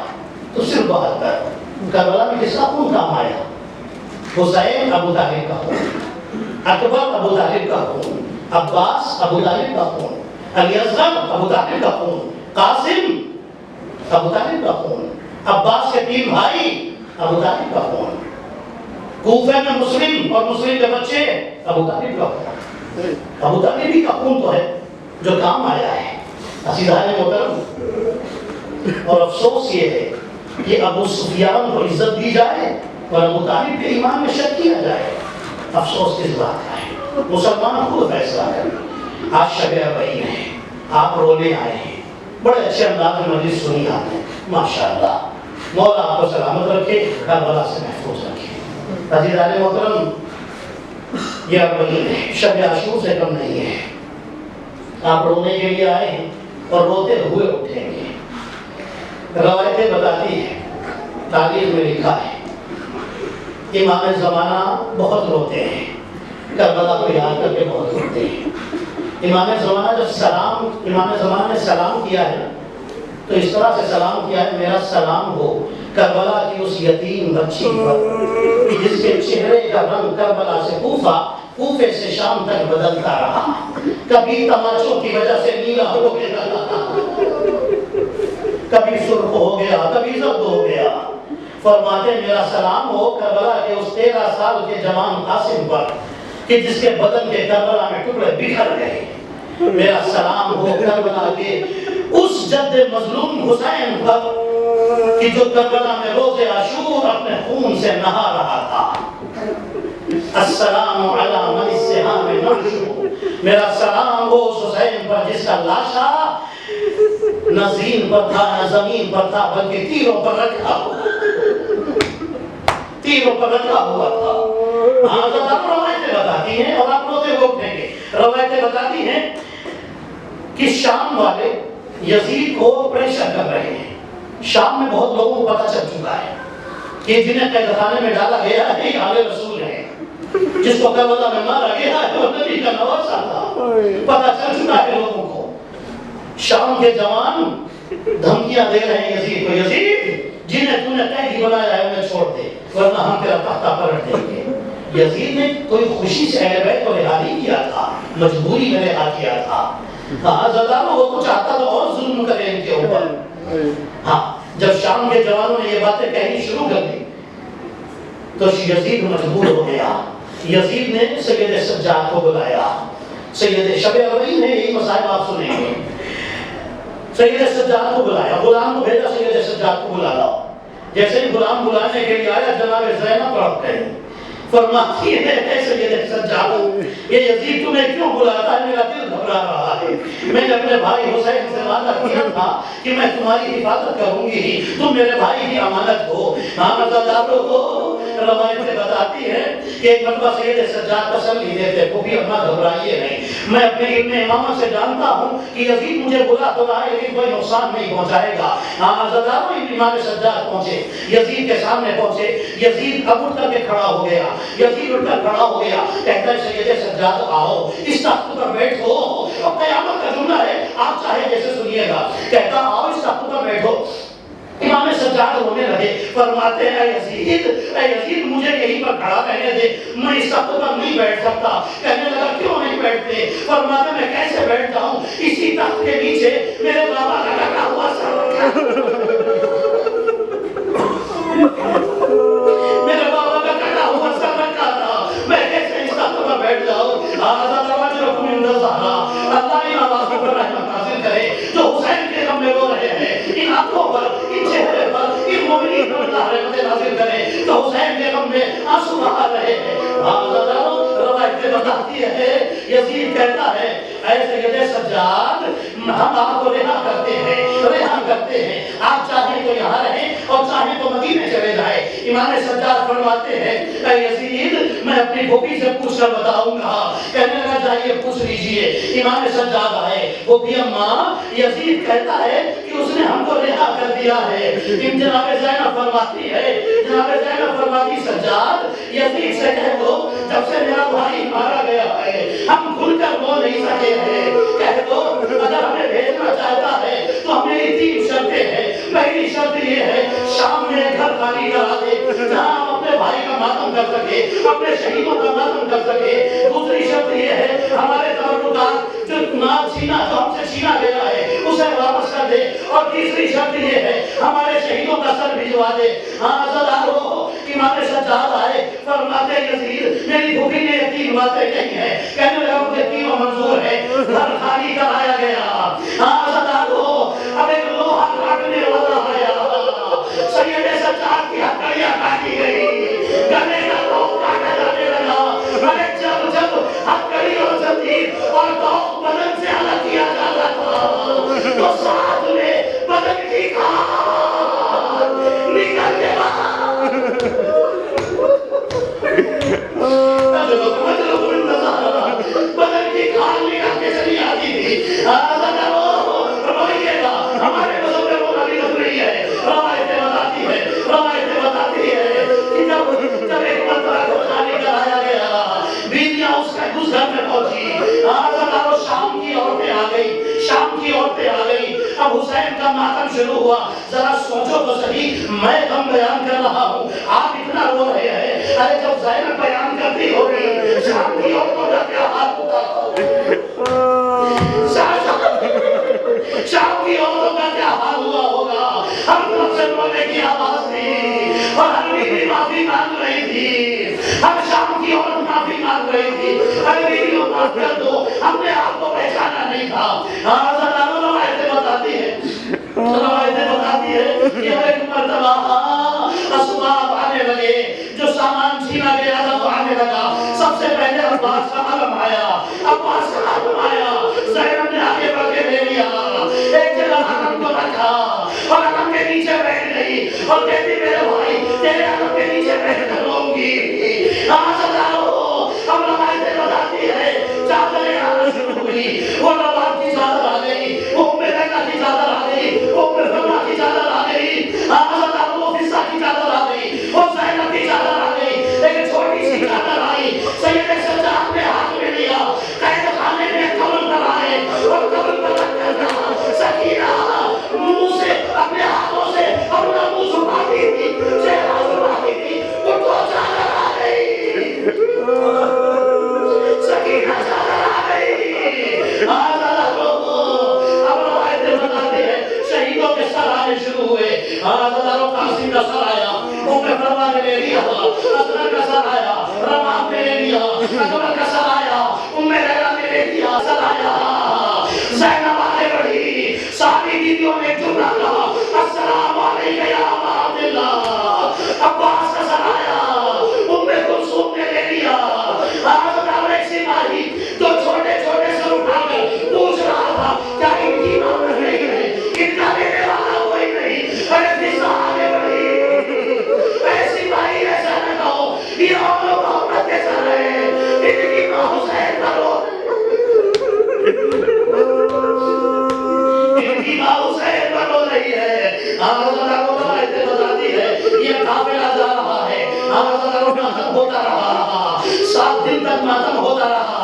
تو صرف 72. کربلا میں کس کا خون کام آیا؟ حسین ابو طالب کا خون, اکبر ابو طالب کا خون, عباس ابو طالب کا خون, علی اصغر ابو طالب کا خون, قاسم ابو طالب کا خون, عباس کے 3 بھائی ابو طالب کا خون, کوفہ میں مسلم اور مسلم کے بچے ابو طالب کا خون. ابو طالب ہی کا خون تو ہے جو کام آیا ہے. عزیزان محترم, اور افسوس یہ ہے کہ ابو سفیان کو عزت دی جائے اور ابو طالب کے ایمان میں شک کیا جائے. افسوس کس بات کا ہے؟ مسلمان خود فیصلہ کریں. آج شب اربعین ہے, آپ رونے آئے ہیں, بڑے اچھے انداز میں مجلس سنی آپ نے, ماشاءاللہ. مولا آپ کو سلامت رکھے, کربلا سے محفوظ رکھے. عزیزان محترم, یہ اربعین ہے, شب عاشور سے کم نہیں ہے. آپ رونے کے لیے آئے ہیں اور روتے ہوئے اٹھیں گے. روایتیں بتاتی ہیں, تاریخ میں لکھا ہے, امام زمانہ بہت روتے ہیں, کربلا کو یاد کر کے بہت روتے ہیں. امام زمانہ نے سلام کیا ہے تو اس طرح سے سلام کیا ہے, میرا سلام ہو کربلا کی اس یتیم بچی پر جس کے چہرے کا رنگ کربلا سے کوفے سے شام تک بدلتا رہا, کبھی تماچوں کی وجہ سے نیلا ہو گیا, کبھی سرخ ہو گیا, کبھی زرد ہو گیا. فرماتے میرا سلام ہو کربلا کے اس 13 سال کے جوان قاسم پر کہ جس کے بدن کے کربلا میں ٹکڑے بکھر گئے. میرا سلام ہو کربلا کے اس جد مظلوم حسین پر کہ جو کربلا میں روز عاشور اپنے خون سے نہا رہا تھا. السلام علی من السهام نعش, میرا سلام ہو اس حسین پر جس کا لاشا نہ زین پر تھا نہ زمین پر تھا بلکہ تیروں پر رکھا ہوا تھا. ہاں روایتیں بتاتی ہیں, اور آپ روتے ہوئے اٹھیں گے. روایتیں بتاتی ہیں کہ شام والے یزید کو پریشر کر رہے ہیں. شام میں بہت لوگوں کو پتہ چل چکا ہے کہ جنہیں قید خانے میں ڈالا گیا ہے یہ آل رسول ہے, جس کو کربلا میں مارا گیا ہے وہ نبی کا نواسہ تھا. پتہ چل چکا ہے لوگوں کو. شام کے جوان دھمکیاں دے رہے ہیں یزید کو, یزید جنہیں تو نے قیدی بنایا ہے انہیں چھوڑ دے ورنہ ہم تیرا تختہ پلٹ دیں گے. یزید نے کوئی خوشی سے اہل بیت کو رہا نہیں کیا تھا, مجبوری میں رہا کیا تھا. ہاں زدارو وہ تو چاہتا تو اور ظلم کرے ان کے اوپر. ہاں جب شام کے جوانوں نے یہ باتیں کہنی شروع کر دی تو یزید مجبور ہو گیا. یزید نے سید سجاد کو بلایا. سید شب اربعین میں یہی مصائب آپ سنیں گے. سید سجاد کو بلایا, غلام کو بھیجا سید سجاد کو بلا لاؤ. جیسے ہی غلام بلانے کے لیے آیا جناب زینب پڑھ گئے. فرماتی ہے سید سجاد یہ یزید تمہیں کیوں بلاتا ہے, میرا دل گھبرا رہا ہے. میں نے اپنے بھائی حسین سے وعدہ کیا تھا کہ میں تمہاری حفاظت کروں گی, تم میرے بھائی کی امانت ہو. ہاں مزاداروں کو روایتیں بتاتی ہیں کہ ایک مرتبہ سید سجاد تسلی دیتے کو بھی اپنا گھبرائیے نہیں, میں اپنے علم امامت سے جانتا ہوں کہ یزید مجھے بلا تو رہا ہے لیکن کوئی نقصان نہیں پہنچائے گا. ہاں مزاداروں امام سجاد پہنچے, یزید کے سامنے پہنچے. یزید اب اٹھ کر کے کھڑا ہو گیا. یزید اٹھ کر کھڑا ہو گیا, کہتا ہے سید سجاد آؤ اس تخت پر بیٹھو. اور قیامت کا جملہ ہے, آپ چاہے جیسے سنیے گا. کہتا آؤ اس تخت پر بیٹھو. امام سجاد سجاد ہونے لگے. فرماتے ہیں اے یزید مجھے یہیں پر کھڑا رہنے دے, میں اس تخت پر نہیں بیٹھ سکتا. کہنے لگا کیوں نہیں بیٹھتے؟ فرماتے میں کیسے بیٹھ جاؤں, اسی تخت کے نیچے میرے بابا کا کٹا ہوا سر میرے بابا کا کٹا ہوا سر رکھا تھا, میں کیسے اس تخت پر بیٹھ جاؤں؟ اللہ ان آوازوں پر رحمت نازل کرے جو حسین کے غم میں رو رہے ہیں, ان آنکھوں پر, ان چہرے پر, ان مومنین پر اللہ رحمت نازل کرے جو حسین کے غم میں آنسو بہا رہے ہیں. روایتیں بتاتی ہے یزید کہتا ہے اے سید سجاد ہم آپ کو رہا کرتے ہیں, آپ چاہیں تو یہاں رہیں اور چاہیں تو مدینے چلے جائیں. امام سجاد فرماتے ہیں اے یزید میں اپنی پھوپھی سے پوچھ کر بتاؤں گا. کہنے لگا جائیے پوچھ لیجئے. امام سجاد آئے, پھوپھی اماں یزید کہتا ہے کہ اس نے ہم کو رہا کر دیا ہے. جناب زینب فرماتی سجاد یزید سے کہہ دو جب سے میرا بھائی مارا گیا ہے ہم کھل کر بول نہیں سکے ہیں. کہہ دو اگر ہمیں بھیجنا چاہتا ہے تو ہمیں 3 شرطیں ہیں. پہلی شرط یہ ہے شام میں گھر خالی کرا دے جہاں ہم اپنے بھائی کا ماتم کر سکے, اپنے شہیدوں کا ماتم کر سکے. دوسری شرط یہ ہے ہمارے تبرکات جو ہم سے چھینا گیا ہے اسے واپس کر دے. اور تیسری شرط یہ ہے ہمارے شہیدوں کا سر بھجوا دے. امام سجاد آئے, فرماتے یزید میری پھوپھی نے یہ 3 باتیں کہی ہیں. کہنے لگا مجھے تینوں منظور ہے. گھر خالی کرایا گیا, اب ایک لوہا کاٹنے والا آیا, سید سجاد کی ہتھیلیاں کاٹی گئی, گلے کا لوہ کاٹا جانے لگا. ارے جب ہتھیلی اور زنجیر اور لوہ بدن سے الگ کیا جاتا تھا تو ساتھ میں بدن کی کھال نکل کے باہر بدن کی کھال نکل کے چلی آتی تھی. ہمارے مذہب میں وہ کبھی نہیں ہے. روایتیں بتاتی ہے کہ جب ایک مرتبہ کو خالی کرایا گیا بیویاں اس گھر میں پہنچی. شام کی عورتیں آ گئی. اب حسین کا ماتم شروع ہوا. ذرا سوچو تو صحیح, میں غم بیان کر رہا ہوں, آپ اتنا رو رہے ہیں. ارے جب زینب بیان کرتی ہوگی شام کی عورتوں کا کیا حال ہوگا, شام کی عورتوں کا کیا حال ہوا ہوگا. ہم طرف سے رونے کی آواز تھی اور ہر بیوی معافی مانگ رہی تھی. ہر شام کی عورت معافی مانگ رہی تھی. ارے بیویوں معاف کر دو, ہم نے آپ کو پہچانا نہیں تھا. روایتیں بتاتی ہے کہ ایک مرتبہ اسباب آنے لگے, جو سامان چھینا گیا تھا وہ آنے لگا. سب سے پہلے عباس کا علم آیا. زینب نے آگے بڑھ کے لے لیا, ایک جگہ علم کو رکھا اور علم کے نیچے بیٹھ گئی اور کہتی میرے بھائی تیرے علم کے نیچے بیٹھ کر رہوں گی. اب روایتیں بتاتی ہے چادریں آنا شروع ہوئی. وہ نواب کی چادر آ گئی, وہ میرا کی چادر آ گئی, وہ فرما کی چادر آ گئی, وہ فضا کی چادر آ گئی, وہ زینب کی چادر آ گئی. ایک چھوٹی سی چادر آئی, سید سجاد نے ہاتھ میں لیا, قید خانے میں قبر پر آئے اور قبر پر رکھ کر کہا سکینہ منہ سے اپنے ہاتھوں سے اپنا منہ چھپاتی تھی, چہرہ چھپاتی تھی, وہ تو چادر آ گئی, سکینہ چادر آ گئی. اب روایتیں بتاتے ہیں شہیدوں کے سر آنے شروع ہوئے. قاسم کا سر آیا, فرما نے لے لیا, اصغر کا سر آیا, رمام نے لے لیا, اکبر کا سر آیا, لیلا نے لے لیا, سر آیا. زینب آگے بڑھی, ساری بیویوں نے جملہ کہا السلام علیکم یا ابا عبداللہ. عباس کا سر آیا, کلثوم نے لے لیا. ایک سپاہی جو چھوٹے چھوٹے سر اٹھا کر پوچھ رہا تھا کیا ان کی ماں نہیں ہے, ان کا دینے والا کوئی نہیں. ارے فضا آگے بڑھی, ایسی بھائی ایسا نہ کہو یہ عمر محمد کے سر ہے, ان کی ماں حسین کرو, ان کی ماں حسین کرو رہی ہے. روایتیں بتاتی ہے یہ قافلہ جا رہا ہے, ماتم ہوتا رہا, 7 دن تک ماتم ہوتا رہا.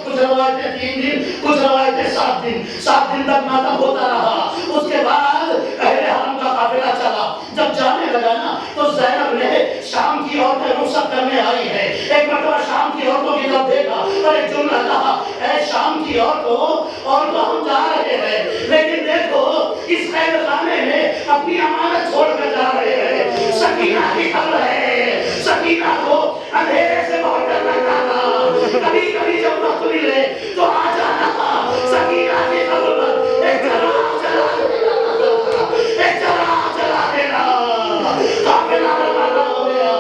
کچھ روایتیں 3 دن, کچھ روایتیں 7 دن, 7 دن تک ماتم ہوتا رہا. اس کے بعد اہل حرم کا کرنے آئی ہے. ایک مرتبہ شام کی عورتوں کی طرف دیکھا اور ایک جملہ کہا, اے شام کی عورتوں ہم جا رہے ہیں, لیکن دیکھو اس قید خانے میں اپنی امانت چھوڑ کر جا رہے ہیں. سکینہ کی قبر ہے. سکینہ کو اندھیرے سے بہت ڈر لگتا تھا. کبھی کبھی جب وقت ملے تو آ جانا. سکینہ کی قبر پر ایک چراغ جلا دینا, ایک چراغ جلا دینا. قافلہ روانہ ہو گیا.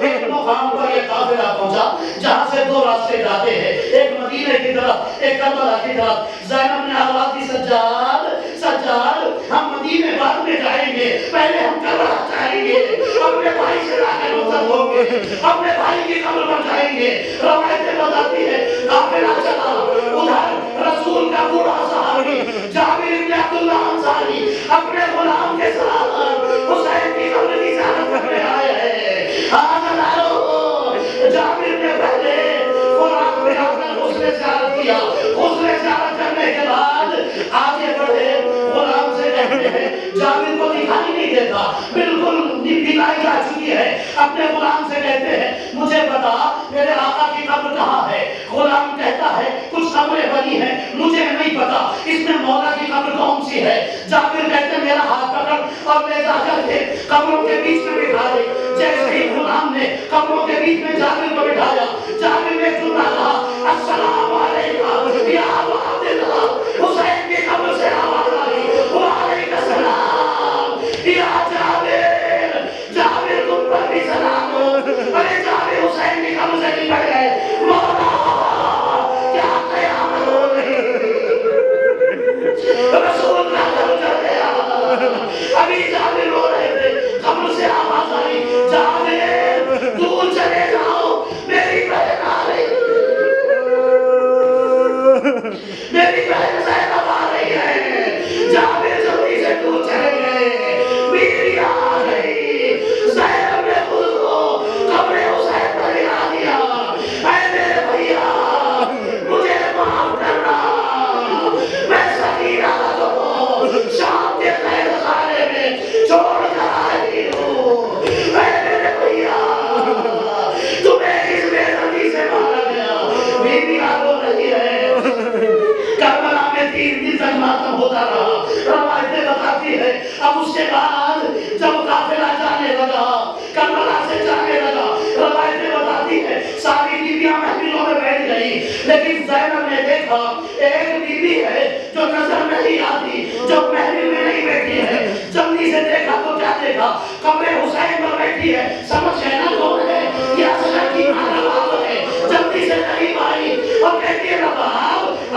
ایک مقام پر یہ قافلہ پہنچا جہاں سے دو راستے جاتے ہیں, ایک مدینے کی طرف, ایک کربلا کی طرف. زینب نے آواز دی, سجاد سجاد ہم مدینے بعد میں جائیں گے, پہلے ہم کربلا جائیں گے, اپنے بھائی سے لا کے رخصت ہوں گے, اپنے بھائی کی قبر پر جائیں گے. روایتیں بتاتی ہے قافلہ چلا, ادھر رسول کا بوڑھا صحابی جابر بن عبداللہ انصاری اپنے غلام کے ساتھ حسین کی قبر کی زیارت کرنے آئے ہیں. آج آؤ, جابر نے پہلے غلام پہ آ کر غسل زیارت کیا. غسل زیارت کرنے کے بعد آگے بڑھے, غلام سے کہتے ہیں جابر کو دکھائی نہیں دیتا, بالکل بینائی جا چکی ہے. اپنے غلام سے کہتے ہیں مجھے بتا میرے آقا کی قبر کہاں ہے. غلام کہتا ہے کچھ قبریں بنی ہیں, مجھے نہیں پتا اس میں مولا کی قبر کون سی ہے. جابر کہتے ہیں میرا ہاتھ پکڑ اور لے جا کر کے قبروں کے بیچ میں بٹھا دے. جیسے ہی غلام نے قبروں کے بیچ میں جابر کو بٹھایا, جابر نے جملہ کہا, السلام علیکم یا ابا عبداللہ. حسین کی قبر سے آواز آئی, وعلیکم السلام یا جابر. جابر تم پر بھی سلام ہو. ارے جابر حسین کی قبر سے نکل گئے. مولا کیا قیامت ہو گئی, رسول کا گھر جل گیا. ابھی جابر رو رہے تھے, قبر سے آواز آئی, جابر دور چلے جاؤ, میری بہن آ رہی ہے, میری بہن زینب آ رہی ہے. جابر جلدی سے دور چلے گئے. بیوی آ گئی. زینب نے خود کو قبر حسین پر گرا دیا. اے میرے بھیا مجھے معاف کرنا, میں سکینہ کو شام کے قید خانے میں چھوڑ کر آئی ہوں. اے میرے بھیا تمہیں اس بے دردی سے مارا گیا. بیوی رو رہی ہے. کربلا میں 3 دن تک ماتم ہوتا رہا. روایتیں بتاتی ہے اب اس کے بعد جب قافلہ جانے لگا, کربلا سے جانے لگا, روایتیں بتاتی ہے ساری بیویاں محفلوں میں بیٹھ گئی, لیکن زینب نے دیکھا ایک بیوی ہے جو نظر نہیں آتی, جو محفل میں نہیں بیٹھی ہے. جلدی سے دیکھا تو کیا دیکھا, قبر حسین پر بیٹھی ہے. سمجھ گئے نا کون ہے, یہ اصغر کی ماں ہے. جلدی سے قریب آئی اور کہتی ہے رباب